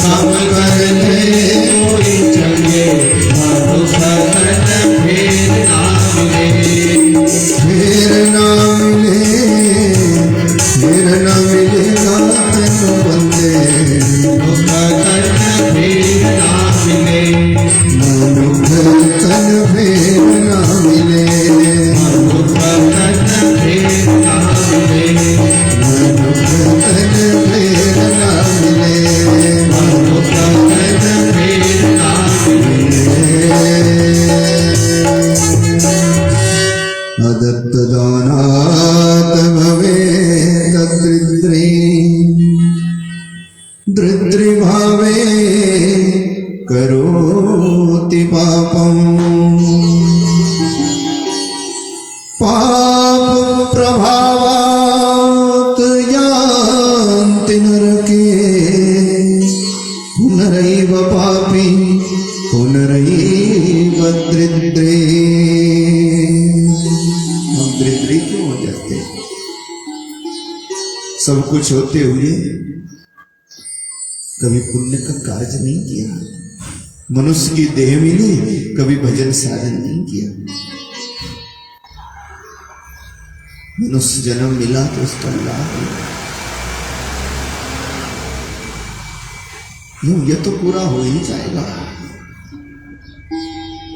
Speaker 2: कम कर ले कोई चंगे मनुख तन फेर ना मिले
Speaker 1: फेर ना मिलेगा तन बंदे
Speaker 2: मनुख तन फेर ना मिले
Speaker 1: मनुख तन फेर ना मिले
Speaker 2: मनुख तन फेर ना मिले
Speaker 1: मनुख तन फेर ना मिले
Speaker 2: मनुख तन फेर ना
Speaker 1: अदत्त दानात् भवेत् दृद्रिभावे करोति पापम् पाप प्रभावात् यान्ति नरके पुनरैव पापी पुनरैव दृद्रे। हम दृद्री क्यों हो जाते हैं? सब कुछ होते हुए कभी पुण्य का कार्य नहीं किया, मनुष्य की देह मिली कभी भजन साधन नहीं किया। मनुष्य जन्म मिला तो उसका लाभ ये तो पूरा हो ही जाएगा।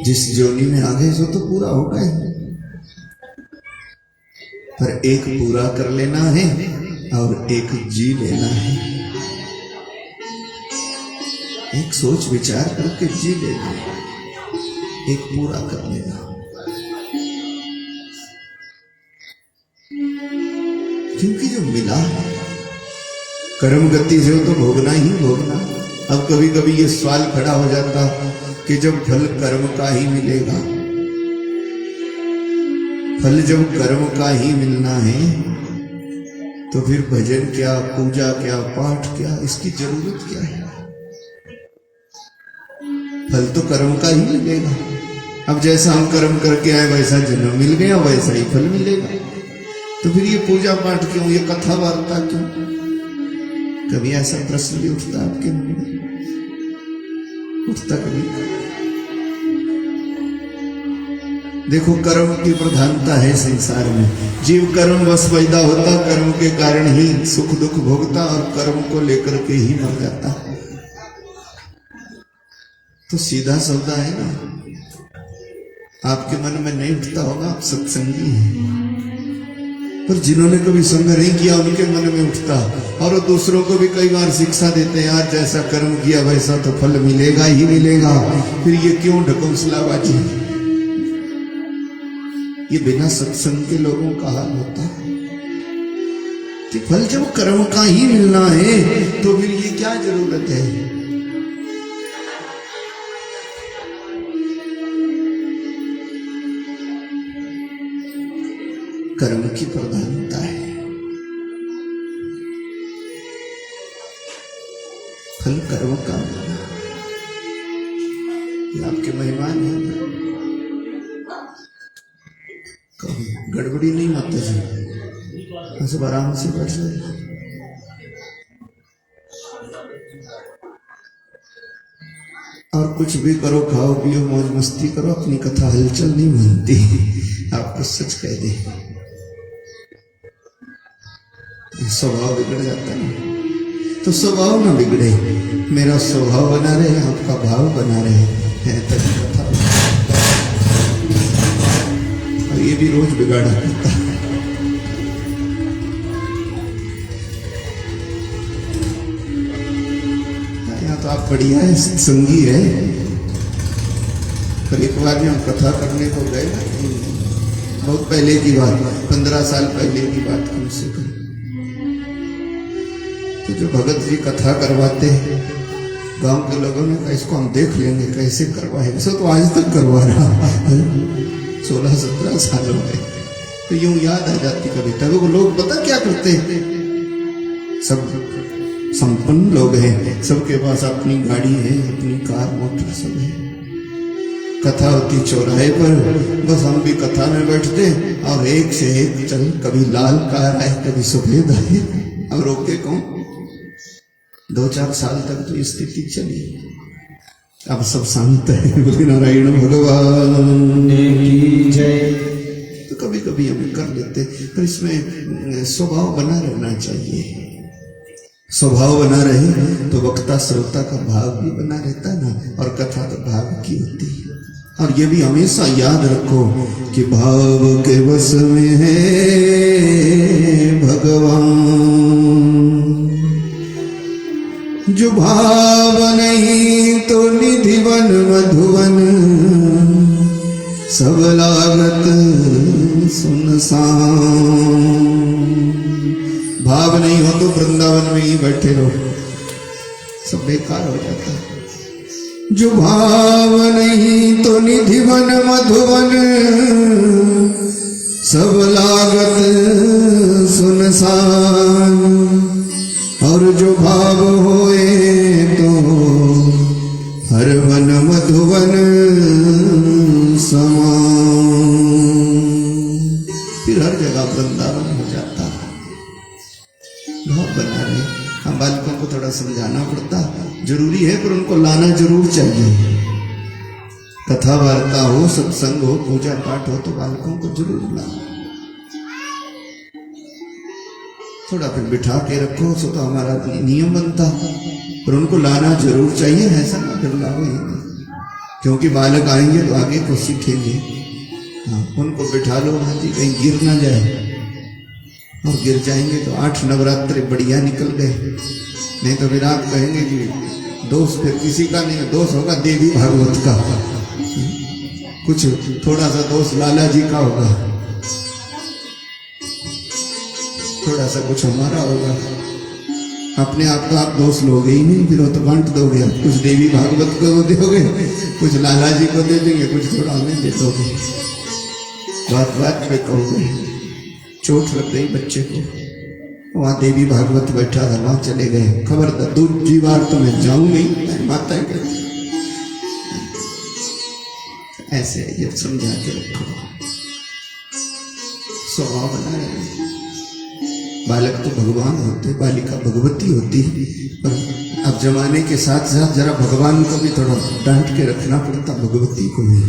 Speaker 1: जिस जोनी में आ गए सो तो पूरा हो गए, पर एक पूरा कर लेना है और एक जी लेना है। एक सोच विचार करके जी लेना, एक पूरा कर लेना। क्योंकि जो मिला है कर्म गति से तो भोगना ही भोगना। अब कभी कभी ये सवाल खड़ा हो जाता कि जब फल कर्म का ही मिलेगा, फल जब कर्म का ही मिलना है तो फिर भजन क्या, पूजा क्या, पाठ क्या, इसकी जरूरत क्या है? फल तो कर्म का ही मिलेगा। अब जैसा हम कर्म करके आए वैसा जन्म मिल गया, वैसा ही फल मिलेगा। तो फिर ये पूजा पाठ क्यों, ये कथा वार्ता क्यों? कभी ऐसा प्रश्न भी उठता आपके मन में? उठता कभी? देखो कर्म की प्रधानता है संसार में। जीव कर्म बस पैदा होता, कर्म के कारण ही सुख दुख भोगता और कर्म को लेकर के ही मर जाता। तो सीधा सौदा है ना। आपके मन में नहीं उठता होगा, आप सत्संगी हैं, पर जिन्होंने कभी संग नहीं किया उनके मन में उठता। और वो दूसरों को भी कई बार शिक्षा देते हैं, यार जैसा कर्म किया वैसा तो फल मिलेगा ही मिलेगा, फिर ये क्यों ढकोसलाबाजी? ये बिना सत्संग के लोगों का हाल होता है कि फल जब कर्म का ही मिलना है तो फिर ये क्या जरूरत है? कर्म की प्रधानता है, फल कर्म का मिलना। ये आपके मेहमान हैं, गड़बड़ी नहीं माता जी, सब आराम से बैठ रहे। और कुछ भी करो, खाओ पियो मौज मस्ती करो, अपनी कथा हलचल नहीं मानती। आपको सच कह दे, स्वभाव बिगड़ जाता है। तो स्वभाव न बिगड़े, मेरा स्वभाव बना रहे, आपका भाव बना रहे है तभी कथा। और ये भी रोज बिगाड़ा करता है। यहाँ तो आप बढ़िया है, सत्संगी है, पर एक बार भी हम कथा करने को गए, बहुत पहले की बात, 15 साल पहले की बात कम से कम। तो जो भगत जी कथा करवाते हैं, गांव के लोगों ने कहा इसको हम देख लेंगे कैसे करवाएंगे। सो तो आज तक करवा रहा 16-17 साल हो गए। तो यूं याद आ जाती कभी तभी। वो लोग पता क्या करते हैं, सब संपन्न लोग हैं, सबके पास अपनी गाड़ी है, अपनी कार मोटर सब है। कथा होती चौराहे पर, बस हम भी कथा में बैठते और एक से एक चल, कभी लाल कार आए कभी सफेद आए, अब रोके कौन। 2-4 साल तक तो स्थिति चली, अब सब शांत है। बोले नारायण भगवान की जय। तो कभी कभी हम कर लेते, पर इसमें स्वभाव बना रहना चाहिए। स्वभाव बना रहे तो वक्ता श्रोता का भाव भी बना रहता ना, और कथा तो भाव की होती है। और ये भी हमेशा याद रखो कि भाव के वश में है भगवान, जो भाव नहीं तो निधिवन मधुवन, सब लागत सुनसान। भाव नहीं हो तो वृंदावन में ही बैठे रहो, सब बेकार हो जाता है। जो भाव नहीं तो निधिवन मधुवन, सब लागत सुनसान। और जो भाव होए तो हर वन मधुवन समान। फिर हर जगह वृंदावन हो जाता। भाव बना रहे। हम बालकों को थोड़ा समझाना पड़ता, जरूरी है, पर उनको लाना जरूर चाहिए। कथा वार्ता हो, सत्संग हो, पूजा पाठ हो, तो बालकों को जरूर लाओ। थोड़ा फिर बिठा के रखो, सो तो हमारा नियम बनता, पर उनको लाना जरूर चाहिए। ऐसा ना फिर लाओ, क्योंकि बालक आएंगे तो आगे को सीखेंगे। हाँ, उनको बिठा लो, हाँ जी, कहीं गिर ना जाए, और गिर जाएंगे तो 8 नवरात्रे बढ़िया निकल गए। नहीं तो फिर आप कहेंगे कि दोष फिर किसी का नहीं है, दोष होगा देवी भागवत का, कुछ थोड़ा सा दोष लाला जी का होगा, थोड़ा सा कुछ हमारा होगा। अपने आप तो आप दोष लोगे ही नहीं, फिर वो तो बांट दोगे। कुछ देवी भागवत को दोगे, कुछ लाला जी को दे देंगे, कुछ थोड़ा हमें दे दोगे। बात बात पे कहोगे चोट लग गई बच्चे को, वहां देवी भागवत बैठा था, वहां चले गए, खबरदार दूसरी बार तो मैं जाऊंगी, माता कहती। ऐसे ये समझा के रखो, स्वभाव बना रहे। बालक तो भगवान होते, बालिका भगवती होती, पर अब जमाने के साथ साथ जरा भगवान को भी थोड़ा डांट के रखना पड़ता, भगवती को भी,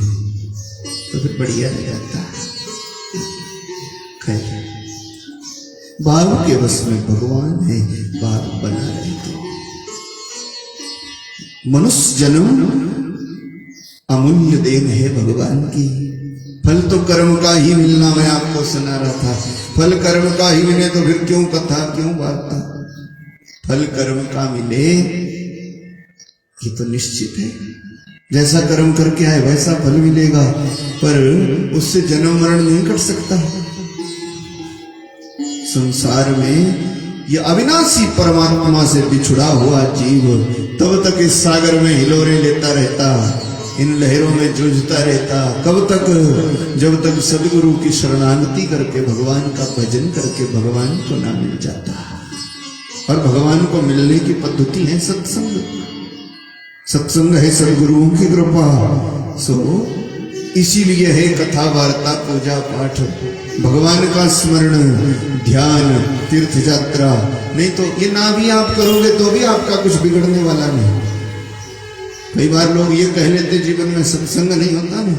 Speaker 1: तो फिर बढ़िया नहीं जाता। खैर, भाव के वश में भगवान है, भाव बना रहे थे। मनुष्य जन्म अमूल्य देन है भगवान की। फल तो कर्म का ही मिलना, मैं आपको सुना रहा था। फल कर्म का ही मिले तो फिर क्यों कथा, क्यों वार्ता। फल कर्म का मिले ये तो निश्चित है, जैसा कर्म करके आए वैसा फल मिलेगा, पर उससे जन्म मरण नहीं कट सकता। संसार में ये अविनाशी परमात्मा से बिछुड़ा हुआ जीव तब तक इस सागर में हिलोरे लेता रहता, इन लहरों में जूझता रहता। कब तक? जब तक सदगुरु की शरणागति करके, भगवान का भजन करके भगवान को ना मिल जाता। और भगवान को मिलने की पद्धति है सत्संग। सत्संग है सदगुरुओं की कृपा। सो इसीलिए है कथा वार्ता, पूजा पाठ, भगवान का स्मरण, ध्यान, तीर्थ यात्रा। नहीं तो ये ना भी आप करोगे तो भी आपका कुछ बिगड़ने वाला नहीं। कई बार लोग ये कह लेते जीवन में सत्संग नहीं होता ना,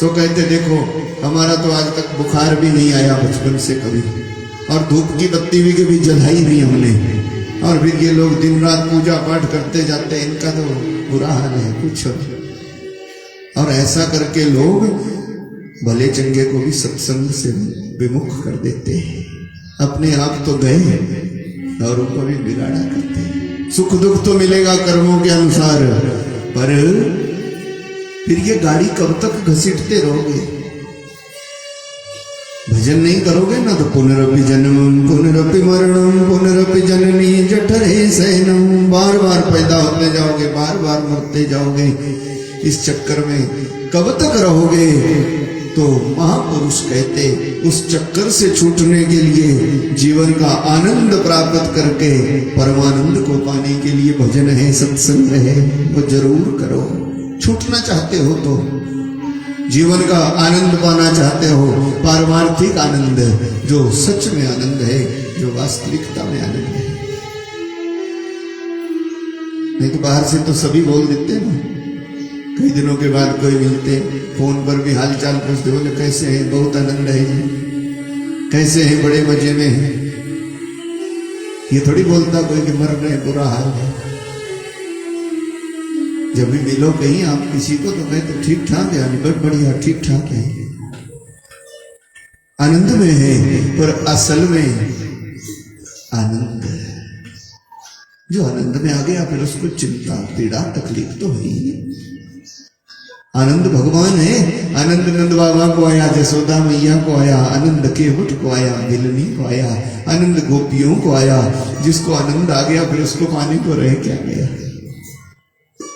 Speaker 1: सो कहते देखो हमारा तो आज तक बुखार भी नहीं आया बचपन से कभी, और धूप की बत्ती भी कभी जलाई नहीं हमने, और फिर ये लोग दिन रात पूजा पाठ करते जाते हैं, इनका तो बुरा हाल है कुछ। और ऐसा करके लोग भले चंगे को भी सत्संग से विमुख कर देते हैं। अपने आप तो गए और उनको भी बिगाड़ा करते हैं। सुख दुख तो मिलेगा कर्मों के अनुसार, पर फिर ये गाड़ी कब तक घसीटते रहोगे? भजन नहीं करोगे ना तो पुनरपि जन्मम पुनरपि मरणम पुनरपि जननी जठरे शयनम, बार बार पैदा होते जाओगे, बार बार मरते जाओगे। इस चक्कर में कब तक रहोगे? तो महापुरुष कहते उस चक्कर से छूटने के लिए, जीवन का आनंद प्राप्त करके परमानंद को पाने के लिए भजन है, सत्संग है, वो जरूर करो। छूटना चाहते हो तो, जीवन का आनंद पाना चाहते हो, पारमार्थिक आनंद, जो सच में आनंद है, जो वास्तविकता में आनंद है। नहीं तो बाहर से तो सभी बोल देते हैं ना, कई दिनों के बाद कोई मिलते, फोन पर भी हालचाल पूछते, बोले कैसे हैं, बहुत आनंद है जी, कैसे हैं, बड़े मजे में हैं। ये थोड़ी बोलता कोई कि मर गए, बुरा हाल है। जब भी मिलो कहीं आप किसी को तो कहते ठीक ठाक है, बहुत बढ़िया, ठीक ठाक है, आनंद में है। पर असल में आनंद, जो आनंद में आ गया फिर उसको चिंता पीड़ा तकलीफ तो है ही नहीं। आनंद भगवान है। आनंद नंद बाबा को आया, जसोदा मैया को आया, आनंद केवट को आया, मिलनी को आया, आनंद गोपियों को आया। जिसको आनंद आ गया फिर उसको पाने को रह क्या गया?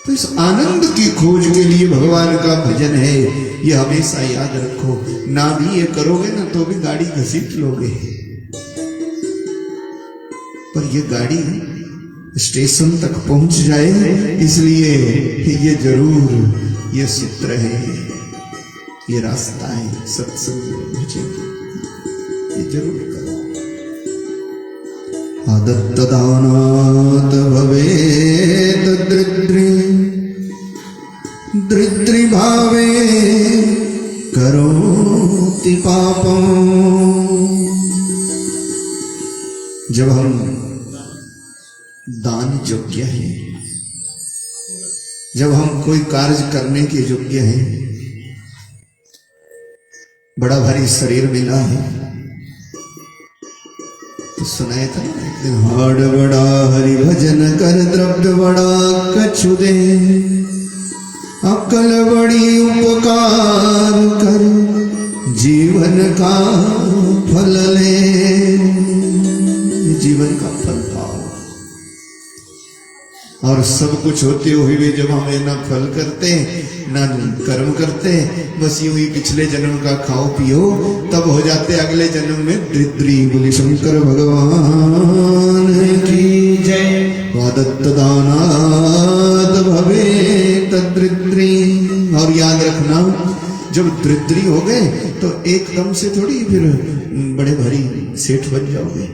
Speaker 1: तो इस आनंद की खोज के लिए भगवान का भजन है, ये हमेशा याद रखो। ना भी ये करोगे ना तो भी गाड़ी घसीट लोगे, पर ये गाड़ी स्टेशन तक पहुंच जाए, इसलिए ये जरूर, ये सूत्र है, ये रास्ता है सत्संग भजन, ये जरूर करो। आदत्तदानात् भवेत् दृद्रि, दृद्रि भावे करोति पापम्। जब हम दान योग्य हैं, जब हम कोई कार्य करने के योग्य हैं, बड़ा भारी शरीर मिला है, तो सुनाया था एक दिन, हाड़ बड़ा हरि भजन कर, द्रव्य बड़ा कछु दे, अकल बड़ी उपकार कर, जीवन का फल ले। जीवन का फल पाओ। और सब कुछ होते हुए भी जब हमें ना फल करते ना कर्म करते, बस यूं ही पिछले जन्म का खाओ पियो, तब हो जाते अगले जन्म में दृद्री। बोले शंकर भगवान की जय। वादत्तदानात् भवेत् दृद्री। और याद रखना, जब दृद्री हो गए तो एकदम से थोड़ी फिर बड़े भारी सेठ बन जाओगे,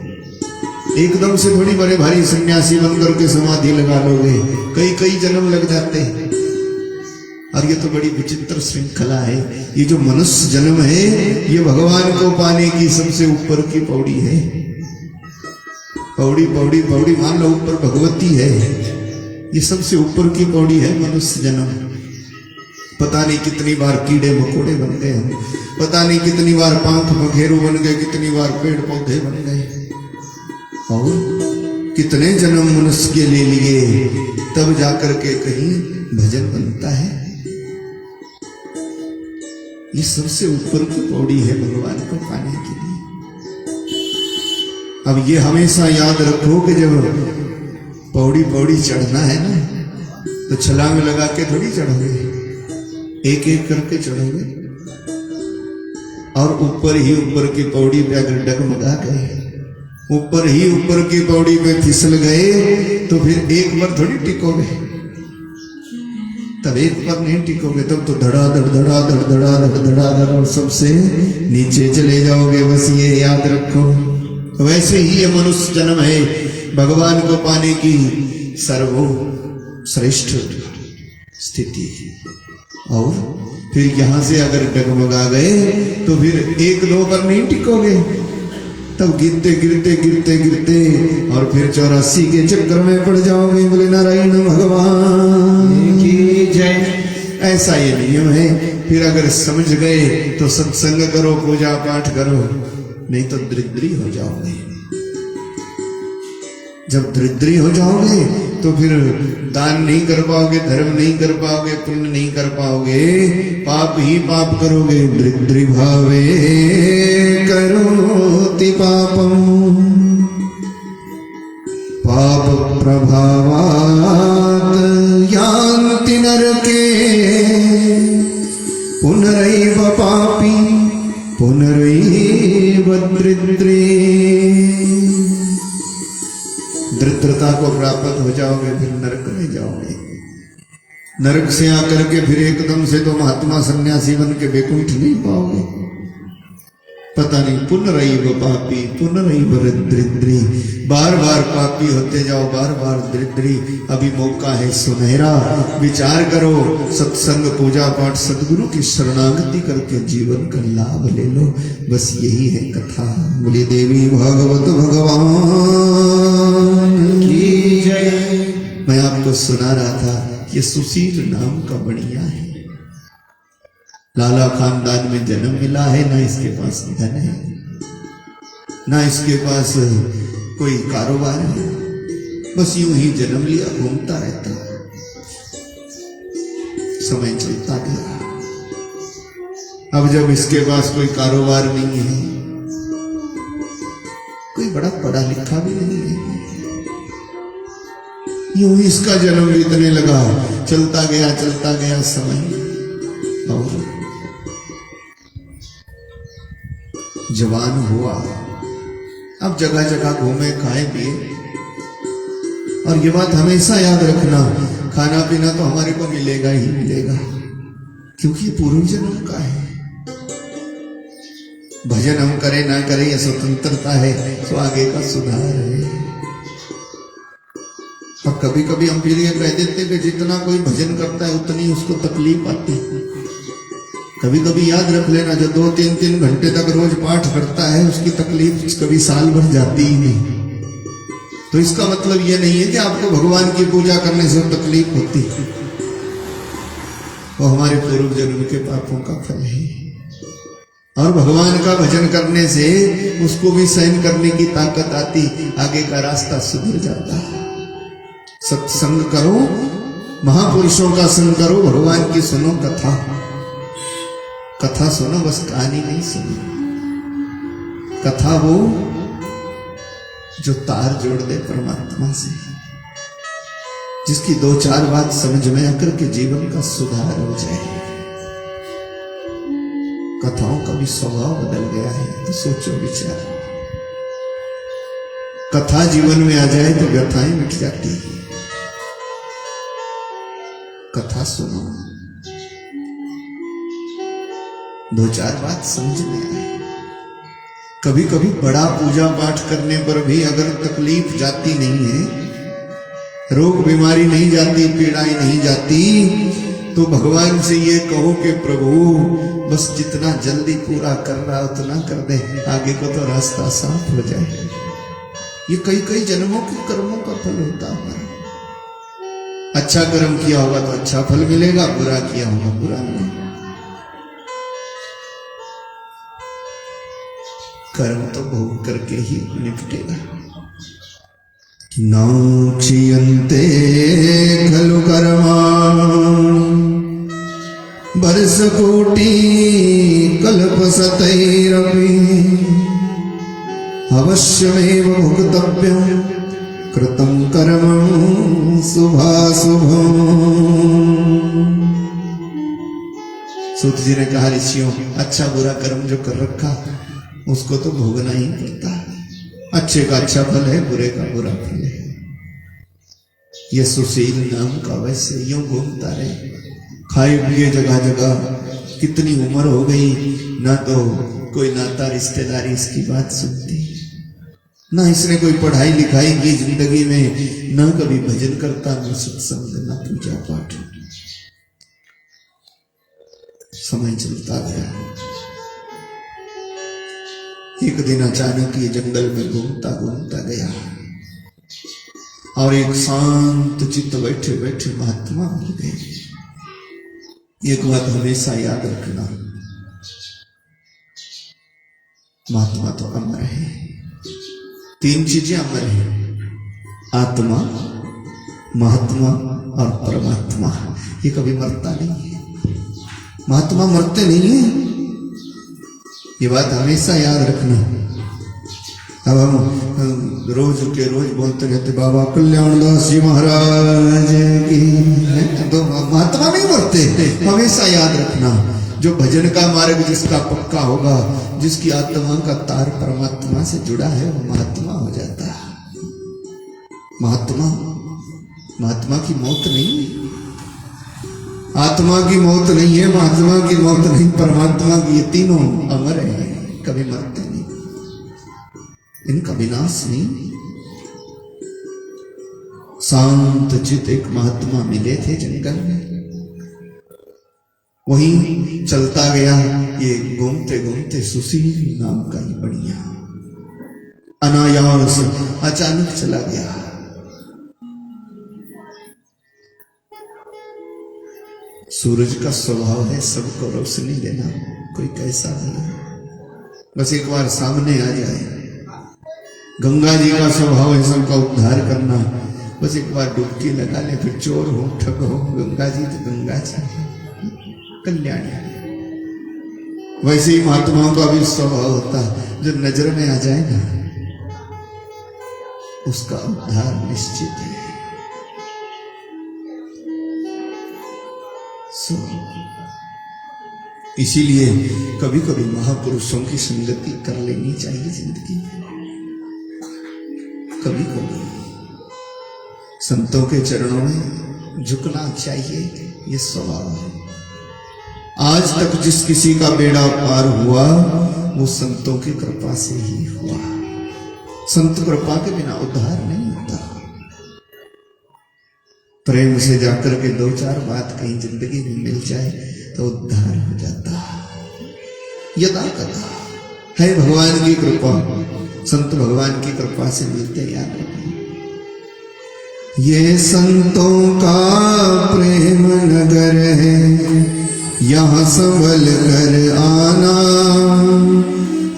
Speaker 1: एकदम से थोड़ी बड़े भारी सन्यासी बनकर के समाधि लगा लोगे। कई कई जन्म लग जाते हैं। और ये तो बड़ी विचित्र श्रृंखला है। ये जो मनुष्य जन्म है, ये भगवान को पाने की सबसे ऊपर की पौड़ी है। पौड़ी पौड़ी पौड़ी, मान लो ऊपर भगवती है, ये सबसे ऊपर की पौड़ी है मनुष्य जन्म। पता नहीं कितनी बार कीड़े मकोड़े बन गए हम, पता नहीं कितनी बार पंख पखेरु बन गए, कितनी बार पेड़ पौधे बन गए, और कितने जन्म मनुष्य के ले लिए, तब जाकर के कहीं भजन बनता है। ये सबसे ऊपर की पौड़ी है भगवान को पाने के लिए। अब ये हमेशा याद रखो कि जब पौड़ी पौड़ी चढ़ना है ना, तो छलांग लगा के थोड़ी चढ़ोगे, एक एक करके चढ़ोगे। और ऊपर ही ऊपर की पौड़ी पे अगर डगमगा गए, ऊपर ही ऊपर की पौड़ी पे फिसल गए, तो फिर एक बार थोड़ी टिकोगे, तब एक बार नहीं टिकोगे, तब तो धड़ाधड़ धड़ाधड़ धड़ाधड़ धड़ाधड़ और सबसे नीचे चले जाओगे। बस ये याद रखो। वैसे ही ये मनुष्य जन्म है, भगवान को पाने की सर्वश्रेष्ठ स्थिति। और फिर यहां से अगर डगमगा गए तो फिर एक दो पर नहीं टिकोगे, तब गिरते गिरते गिरते गिरते और फिर 84 के चक्कर में पड़ जाओगे। बोले नारायण भगवान
Speaker 2: की जय।
Speaker 1: ऐसा ये नियम है। फिर अगर समझ गए तो सत्संग करो, पूजा पाठ करो, नहीं तो दरिद्री हो जाओगे। जब दरिद्री हो जाओगे तो फिर दान नहीं कर पाओगे, धर्म नहीं कर पाओगे, पुण्य नहीं कर पाओगे, पाप ही पाप करोगे। दरिद्री भावे करोति पापम पाप प्रभावात् यान्ति नरके पुनरैव पापी पुनरैव दरिद्री। दरिद्रता को प्राप्त हो जाओगे फिर नरक में जाओगे। नरक से आकर के फिर एकदम से तो महात्मा सन्यासी बन के वैकुंठ नहीं पाओगे। पता नहीं पुनरैव पापी पुनरैव दरिद्री, बार बार पापी होते जाओ, बार बार दरिद्री। अभी मौका है सुनहरा, विचार करो, सत्संग पूजा पाठ सदगुरु की शरणागति करके जीवन का लाभ ले लो। बस यही है कथा। बोली देवी भागवत भगवान की जय। मैं आपको सुना रहा था, ये सुशील नाम का बढ़िया है। लाला खानदान में जन्म मिला है, ना इसके पास धन है, ना इसके पास कोई कारोबार है, बस यूं ही जन्म लिया, घूमता रहता। समय चलता गया। अब जब इसके पास कोई कारोबार नहीं है, कोई बड़ा पढ़ा लिखा भी नहीं है, यूं ही इसका जन्म बीतने लगा। चलता गया समय, और जवान हुआ। अब जगह जगह घूमे, खाए पिए। और ये बात हमेशा याद रखना, खाना पीना तो हमारे को मिलेगा ही मिलेगा, क्योंकि पूर्व जन्म का है। भजन हम करें ना करें, ये स्वतंत्रता है, तो आगे का सुधार है। और कभी कभी हम फिर ये कह देते कि जितना कोई भजन करता है उतनी उसको तकलीफ आती है। कभी कभी याद रख लेना, जो 2-3 घंटे तक रोज पाठ करता है, उसकी तकलीफ कभी साल भर जाती ही नहीं। तो इसका मतलब ये नहीं है कि आपको भगवान की पूजा करने से तकलीफ होती, वो हमारे पूर्व जन्म के पापों का फल है। और भगवान का भजन करने से उसको भी सहन करने की ताकत आती, आगे का रास्ता सुधर जाता। सत्संग करो, महापुरुषों का संग करो, भगवान की सुनो कथा। कथा सुनो, बस कहानी नहीं सुनो। कथा वो जो तार जोड़ दे परमात्मा से, जिसकी 2-4 बात समझ में आकर के जीवन का सुधार हो जाए। कथाओं का भी स्वभाव बदल गया है, तो सोचो विचार। कथा जीवन में आ जाए तो व्यथाएं मिट जाती। कथा सुनो, 2-4 बात समझ में आए। कभी कभी बड़ा पूजा पाठ करने पर भी अगर तकलीफ जाती नहीं है, रोग बीमारी नहीं जाती, पीड़ाएं नहीं जाती, तो भगवान से ये कहो कि प्रभु बस जितना जल्दी पूरा कर रहा उतना कर दे, आगे को तो रास्ता साफ हो जाए। ये कई जन्मों के कर्मों का फल होता है। अच्छा कर्म किया होगा तो अच्छा फल मिलेगा, बुरा किया होगा बुरा मिलेगा। कर्म तो भोग करके ही निपटेगा। नाक्षीयन्ते खलु कर्माणि वर्षकोटि कल्पशतैरपि अवश्यमेव भोक्तव्यं कृतं कर्म शुभाशुभम्। सूत जी ने कहा, ऋषियों, अच्छा बुरा कर्म जो कर रखा उसको तो भोगना ही पड़ता है। अच्छे का अच्छा फल है, बुरे का बुरा फल है। ये सुशील नाम का वैसे यूं घूमता रहे, खाए पिए जगह जगह। कितनी उम्र हो गई, ना तो कोई नाता रिश्तेदारी इसकी बात सुनती, ना इसने कोई पढ़ाई लिखाई की जिंदगी में, ना कभी भजन करता, ना सत्संग, ना पूजा पाठ। समय चलता गया। एक दिन अचानक ये जंगल में घूमता घूमता गया और एक शांत चित्त बैठे बैठे महात्मा मिल गए। एक बात हमेशा याद रखना, महात्मा तो अमर है। तीन चीजें अमर है, आत्मा, महात्मा और परमात्मा। ये कभी मरता नहीं है, महात्मा मरते नहीं है, ये बात हमेशा याद रखना। अब हम रोज के रोज बोलते रहते बाबा कल्याणदास जी महाराज की, तो महात्मा नहीं मरते। हमेशा याद रखना, जो भजन का मार्ग जिसका पक्का होगा, जिसकी आत्मा का तार परमात्मा से जुड़ा है, वो महात्मा हो जाता है। महात्मा की मौत नहीं, आत्मा की मौत नहीं है, महात्मा की मौत नहीं, परमात्मा की, ये तीनों अमर है, कभी मरते नहीं, इनका विनाश नहीं। शांत चित एक महात्मा मिले थे जंगल में, वहीं चलता गया। ये घूमते घूमते सुशील नाम का ही बढ़िया अनायास अचानक चला गया। सूरज का स्वभाव है सबको रोशनी देना, कोई कैसा नहीं, बस एक बार सामने आ जाए। गंगा जी का स्वभाव है सबका उद्धार करना, बस एक बार डुबकी लगा ले, फिर चोर हो ठग हो, गंगा जी तो गंगा जी कल्याणी। वैसे ही महात्माओं का भी स्वभाव होता है, जो नजर में आ जाए ना उसका उद्धार निश्चित है। इसीलिए कभी कभी महापुरुषों की संगति कर लेनी चाहिए जिंदगी में। कभी कभी संतों के चरणों में झुकना चाहिए, ये स्वभाव है। आज तक जिस किसी का बेड़ा पार हुआ वो संतों की कृपा से ही हुआ। संत कृपा के बिना उद्धार नहीं होता। प्रेम से जाकर के दो चार बात कहीं जिंदगी में मिल जाए तो उद्धार हो जाता है। यदा कदा है भगवान की कृपा, संत भगवान की कृपा से मिलते, याद रखें। ये संतों का प्रेम नगर है, यहाँ संभल कर आना।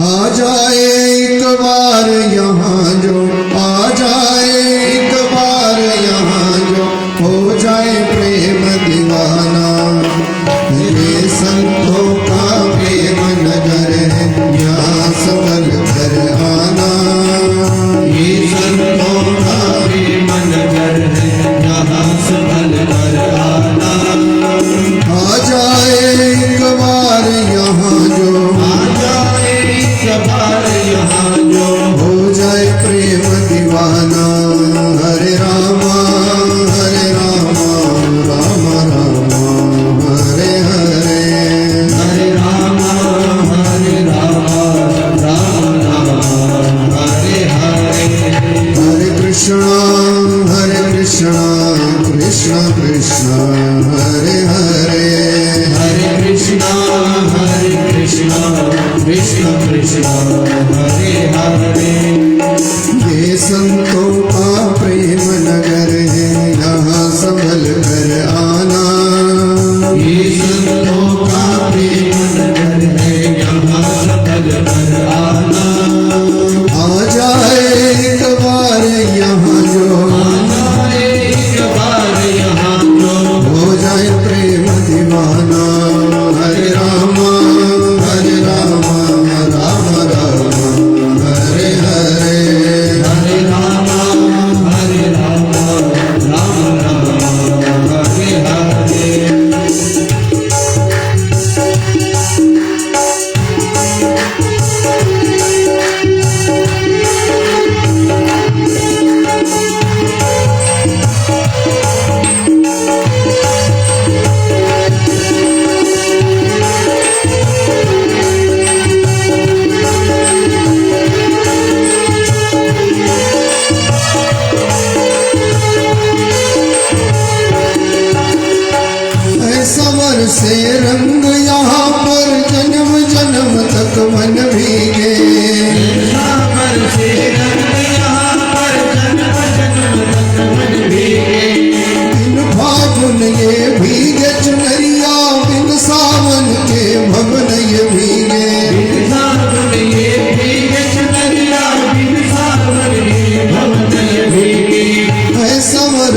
Speaker 1: आ जाए एक बार यहाँ जो, आ जाए एक बार यहाँ जो, हो जाए प्रेम दीवाना। ये संतों का प्रेम नगर है, यहाँ संभल कर आना।
Speaker 2: ये संतों का प्रेम नगर है, यहाँ संभल कर आना।
Speaker 1: आ जाए एक बार यहाँ जो,
Speaker 2: आ जाए एक बार यहाँ जो,
Speaker 1: हो जाए प्रेम दीवाना। हरे रामा राम राम हरे हरे,
Speaker 2: हरे राम राम राम हरे हरे।
Speaker 1: हरे कृष्णा कृष्ण कृष्ण हरे हरे,
Speaker 2: हरे कृष्णा कृष्ण कृष्ण हरे हरे।
Speaker 1: ये संतों का प्रेम नगर है, यहाँ संभल कर आना।
Speaker 2: ये संतों का प्रेम नगर है, यहाँ संभल कर आना।
Speaker 1: आ जाए एक बार यहाँ जो,
Speaker 2: आ जाए एक बार यहाँ जो,
Speaker 1: हो जाए प्रेम दीवाना। हरे राम राम राम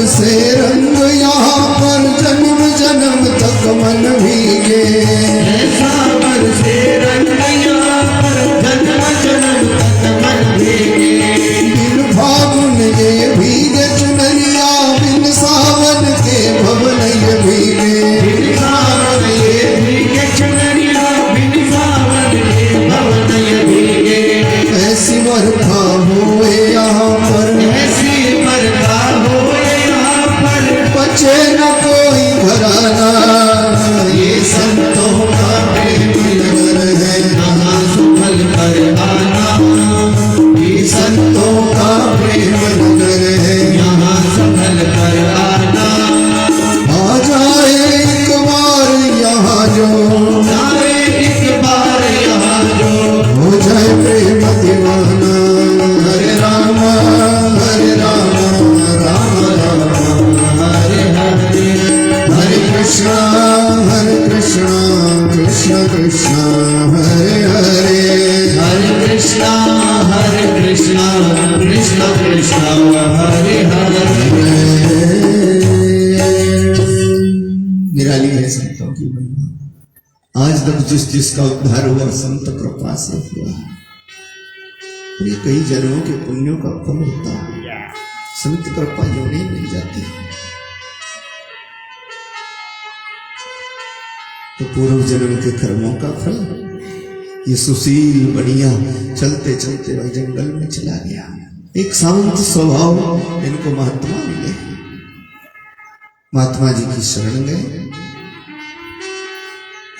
Speaker 1: बरसे रंग यहाँ पर जन्म जन्म तक मन भीगे।
Speaker 2: ऐसा बरसे रंग यहाँ पर जन्म जन्म तक मन भीगे।
Speaker 1: बिन फागुन ये भीगे चुनरिया, बिन सावन के भवन ये भीगे।
Speaker 2: बिन सावन ये भीगे चुनरिया, बिन सावन के भवन ये भीगे।
Speaker 1: ऐसी बरखा हुए यहाँ पर,
Speaker 2: ऐसी बरखा होए यहाँ पर,
Speaker 1: बचे न कोई घराना।
Speaker 2: ये संतों का प्रेम नगर है, यहाँ सुफल कर आना। ये
Speaker 1: संतों का प्रेम नगर है,
Speaker 2: यहाँ सफल कर आना।
Speaker 1: आ जाए एक बार यहाँ जो,
Speaker 2: जाए एक बार यहाँ जो,
Speaker 1: हो जाए प्रेम दीवाना। हरे राम राम राम
Speaker 2: हरे हरे,
Speaker 1: हरे कृष्णा कृष्ण कृष्ण हरे हरे।
Speaker 2: हरे कृष्णा कृष्ण कृष्ण हरे हरे।
Speaker 1: निराली है संतों की महिमा। आज तक जिसका उद्धार हुआ संत कृपा से हुआ। ये कई जन्मों के पुण्यों का फल होता है। संत कृपा यूं नहीं मिल जाती। तो पूर्व जन्म के कर्मों का फल। ये सुशील बढ़िया चलते चलते वह जंगल में चला गया। एक शांत स्वभाव, इनको महात्मा मिले। महात्मा जी की शरण गए।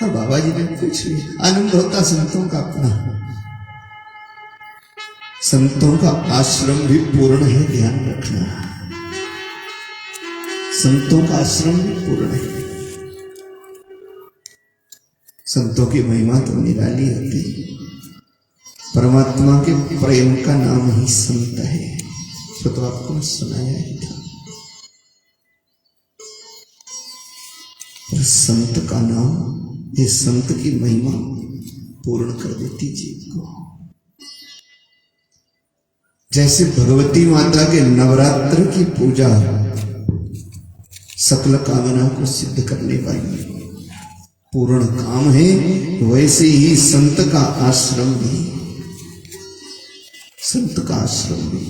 Speaker 1: हाँ, बाबा जी ने कुछ भी आनंद होता संतों का अपना। संतों का आश्रम भी पूर्ण है, ध्यान रखना। संतों का आश्रम भी पूर्ण है। संतों की महिमा तो निराली होती। परमात्मा के प्रेम का नाम ही संत है। तो आपको सुनाया ही था। संत का नाम, ये संत की महिमा पूर्ण कर देती जीव को। जैसे भगवती माता के नवरात्र की पूजा सकल कामना को सिद्ध करने वाली पूर्ण काम है, वैसे ही संत का आश्रम भी, संत का आश्रम भी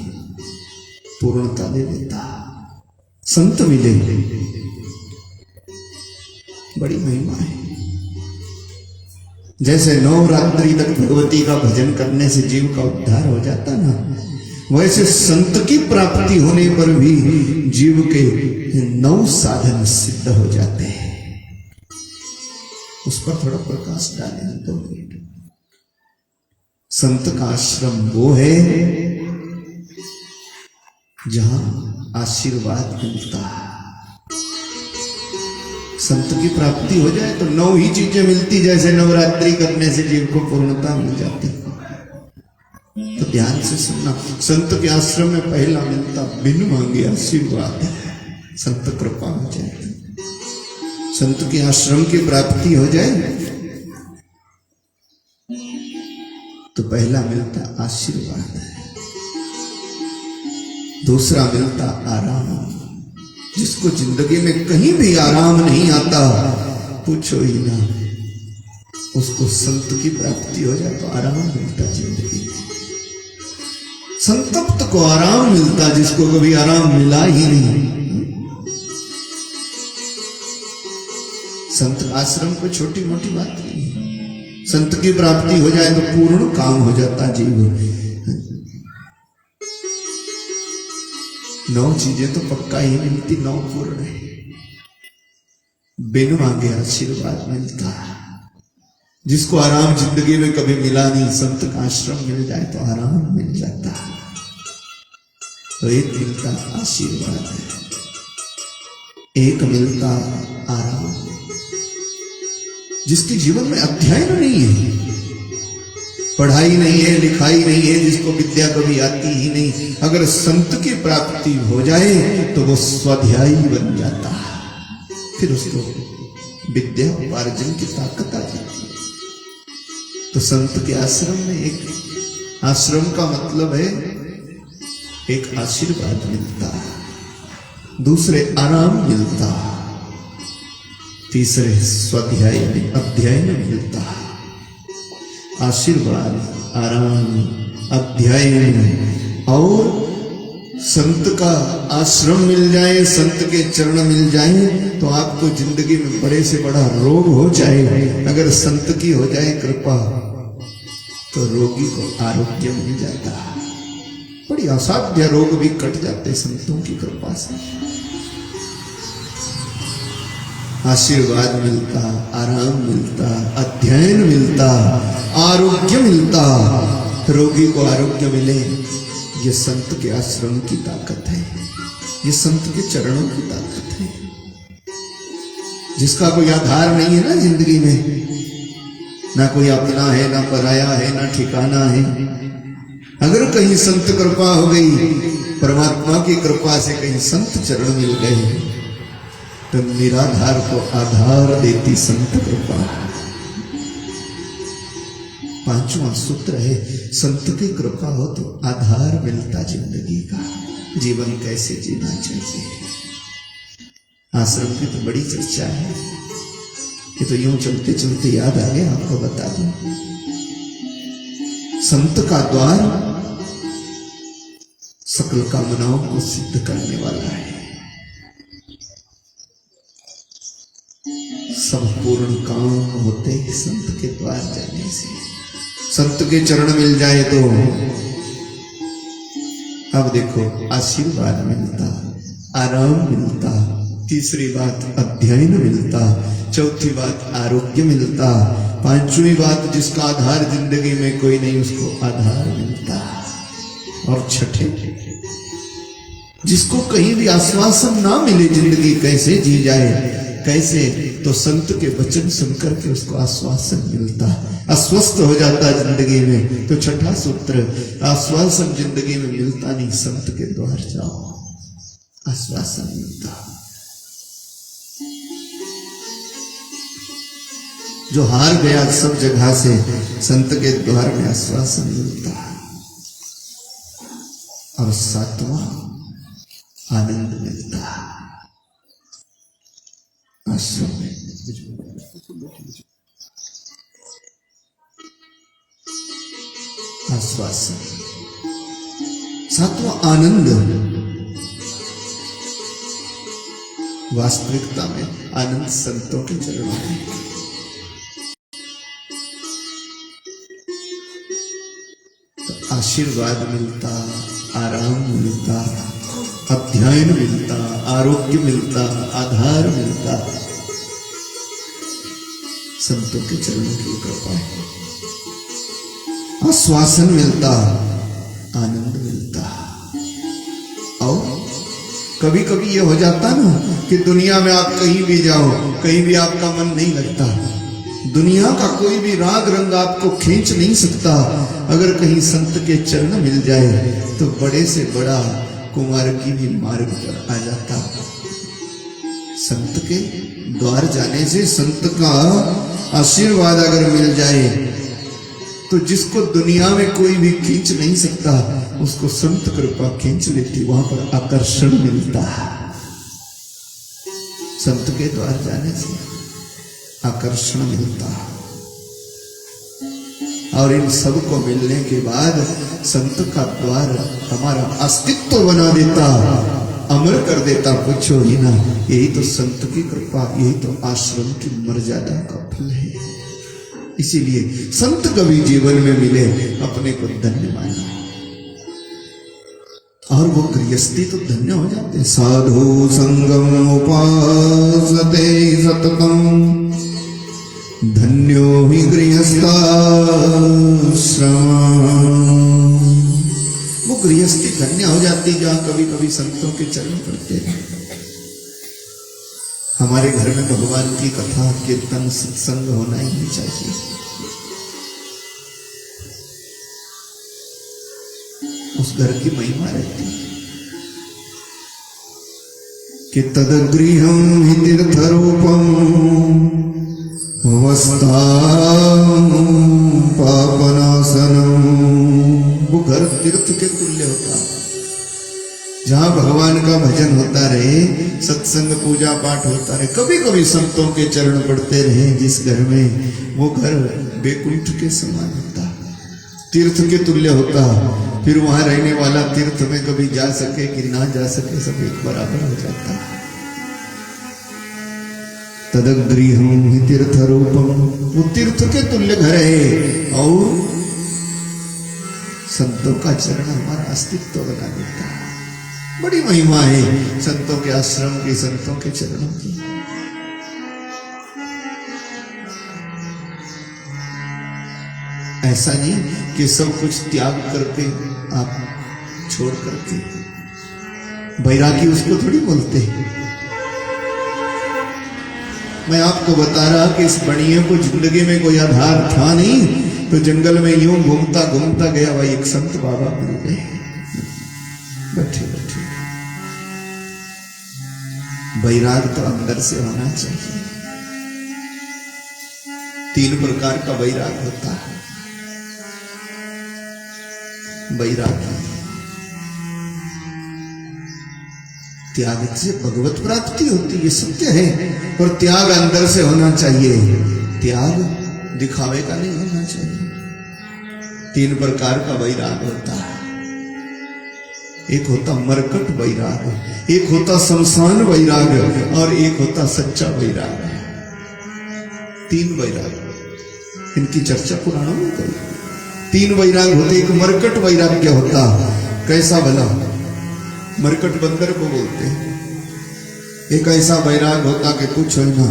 Speaker 1: पूर्णता दे देता। संत मिले, बड़ी महिमा है। जैसे नवरात्रि तक भगवती का भजन करने से जीव का उद्धार हो जाता ना, वैसे संत की प्राप्ति होने पर भी जीव के 9 साधन सिद्ध हो जाते हैं। उस पर थोड़ा प्रकाश डालें 2 मिनट। संत का आश्रम वो है जहां आशीर्वाद मिलता है। संत की प्राप्ति हो जाए तो 9 ही चीजें मिलती। जैसे नवरात्रि करने से जीव को पूर्णता मिल जाती। तो ध्यान से सुनना। संत के आश्रम में पहला मिलता बिन मांगे आशीर्वाद। संत कृपा हो जाए, संत के आश्रम की प्राप्ति हो जाए तो पहला मिलता आशीर्वाद। दूसरा मिलता आराम। जिसको जिंदगी में कहीं भी आराम नहीं आता, पूछो ही ना, उसको संत की प्राप्ति हो जाए तो आराम मिलता जिंदगी में। संतप्त को आराम मिलता, जिसको कभी आराम मिला ही नहीं। संत आश्रम को छोटी मोटी बात नहीं है। संत की प्राप्ति हो जाए तो पूर्ण काम हो जाता जीव। 9 चीजें तो पक्का ही मिलती, 9 पूर्ण है। बिन मांगे आशीर्वाद मिलता। जिसको आराम जिंदगी में कभी मिला नहीं, संत का आश्रम मिल जाए तो आराम मिल जाता। तो एक मिलता आशीर्वाद है, एक मिलता आराम। जिसके जीवन में अध्ययन नहीं है, पढ़ाई नहीं है, लिखाई नहीं है, जिसको विद्या कभी आती ही नहीं, अगर संत की प्राप्ति हो जाए तो वो स्वाध्यायी बन जाता। फिर उसको विद्या उपार्जन की ताकत आ जाती है। तो संत के आश्रम में, एक आश्रम का मतलब है एक आशीर्वाद मिलता है। दूसरे आराम मिलता, तीसरे स्वाध्याय में अध्याय में मिलता। आशीर्वाद, आराम, अध्याय में, और संत का आश्रम मिल जाए, संत के चरण मिल जाए तो आपको जिंदगी में बड़े से बड़ा रोग हो जाए, अगर संत की हो जाए कृपा तो रोगी को आरोग्य मिल जाता। बड़ी असाध्य रोग भी कट जाते संतों की कृपा से। आशीर्वाद मिलता, आराम मिलता, अध्ययन मिलता, आरोग्य मिलता। रोगी को आरोग्य मिले, ये संत के आश्रम की ताकत है, ये संत के चरणों की ताकत है। जिसका कोई आधार नहीं है ना जिंदगी में, ना कोई अपना है, ना पराया है, ना ठिकाना है, अगर कहीं संत कृपा हो गई, परमात्मा की कृपा से कहीं संत चरण मिल गए, तो निराधार को आधार देती संत कृपा। पांचवा सूत्र है, संत की कृपा हो तो आधार मिलता जिंदगी का। जीवन कैसे जीना चाहिए, आश्रम की तो बड़ी चर्चा है, ये तो यूं चलते चलते याद आ गया, आपको बता दूं। संत का द्वार सकल कामनाओं को सिद्ध करने वाला है। सब पूर्ण काम होते हैं संत के द्वार जाने से। संत के चरण मिल जाए तो अब देखो आशीर्वाद मिलता, आराम मिलता, तीसरी बात अध्ययन मिलता, चौथी बात आरोग्य मिलता, पांचवी बात जिसका आधार जिंदगी में कोई नहीं उसको आधार मिलता, और छठे जिसको कहीं भी आश्वासन ना मिले जिंदगी कैसे जी जाए, कैसे, तो संत के वचन सुनकर के उसको आश्वासन मिलता। अस्वस्थ हो जाता जिंदगी में तो छठा सूत्र, आश्वासन जिंदगी में मिलता नहीं, संत के द्वार जाओ, आश्वासन मिलता। जो हार गया सब जगह से, संत के द्वार में आश्वासन मिलता। और सातवां आनंद मिलता आश्रम में। आश्वासन, सातवां आनंद। वास्तविकता में आनंद संतों के चरणों में। तो आशीर्वाद मिलता, आराम मिलता, अध्ययन मिलता, आरोग्य मिलता, आधार मिलता, संतों के चरणों की कृपा है। आश्वासन मिलता, आनंद मिलता। और कभी कभी ये हो जाता ना कि दुनिया में आप कहीं भी जाओ, कहीं भी आपका मन नहीं लगता, दुनिया का कोई भी राग रंग आपको खींच नहीं सकता। अगर कहीं संत के चरण मिल जाए तो बड़े से बड़ा कुमार की भी मार्ग पर आ जाता। संत के द्वार जाने से, संत का आशीर्वाद अगर मिल जाए तो जिसको दुनिया में कोई भी खींच नहीं सकता उसको संत कृपा खींच लेती, वहां पर आकर्षण मिलता। संत के द्वार जाने से आकर्षण मिलता। और इन सब को मिलने के बाद संत का द्वार हमारा अस्तित्व बना देता, अमर कर देता, पूछो ही ना। यही तो संत की कृपा, यही तो आश्रम की मर्यादा का फल है। इसीलिए संत कभी जीवन में मिले अपने को धन्य माने, और वो गृहस्थी तो धन्य हो जाते। साधु संगम उपासते सततम, धन्यो ही गृहस्थाश्रम। वो गृहस्थी धन्य हो जाती जहां कभी कभी संतों के चरण पड़ते हैं। हमारे घर में भगवान की कथा कीर्तन सत्संग होना ही चाहिए। उस घर की महिमा रहती है कि तदगृहं हि तीर्थरूपं वस्तां पापनाशनम्। वो घर तीर्थ के तुल्य होता, जहां भगवान का भजन होता रहे, सत्संग पूजा पाठ होता रहे, कभी कभी संतों के चरण पड़ते रहे, जिस घर में, वो घर बैकुंठ के समान होता, तीर्थ के तुल्य होता। फिर वहां रहने वाला तीर्थ में कभी जा सके कि ना जा सके, सब एक बराबर हो जाता। तदगृहं हि तीर्थ रूपम, वो तीर्थ के तुल्य घर है। और संतों का चरण हमारा अस्तित्व बना देता है। बड़ी महिमा है संतों के आश्रम की, संतों के चरणों की। ऐसा नहीं कि सब कुछ त्याग करके आप छोड़ करके, बैरागी उसको थोड़ी बोलते हैं। मैं आपको बता रहा कि इस बणिये को जिंदगी में कोई आधार था नहीं, तो जंगल में यूं घूमता घूमता गया, भाई एक संत बाबा मिल गए, बैठे बैठे। बैराग तो अंदर से होना चाहिए। 3 प्रकार का बैराग होता है। बैरागी त्याग से भगवत प्राप्ति होती, ये सत्य है, और त्याग अंदर से होना चाहिए। त्याग दिखावे का नहीं होना चाहिए। 3 प्रकार का बैराग होता है। एक होता मरकट बैराग, एक होता शमशान बैराग, और एक होता सच्चा बैराग। 3 बैराग, इनकी चर्चा पुराणों में करी। 3 बैराग होते। एक मरकट बैराग क्या होता, कैसा भला, मरकट बंदर को बोलते हैं। एक ऐसा बैराग होता कि पूछो ना,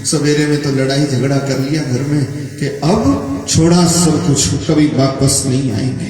Speaker 1: सवेरे में तो लड़ाई झगड़ा कर लिया घर में कि अब छोड़ा सब कुछ, कभी वापस नहीं आएंगे।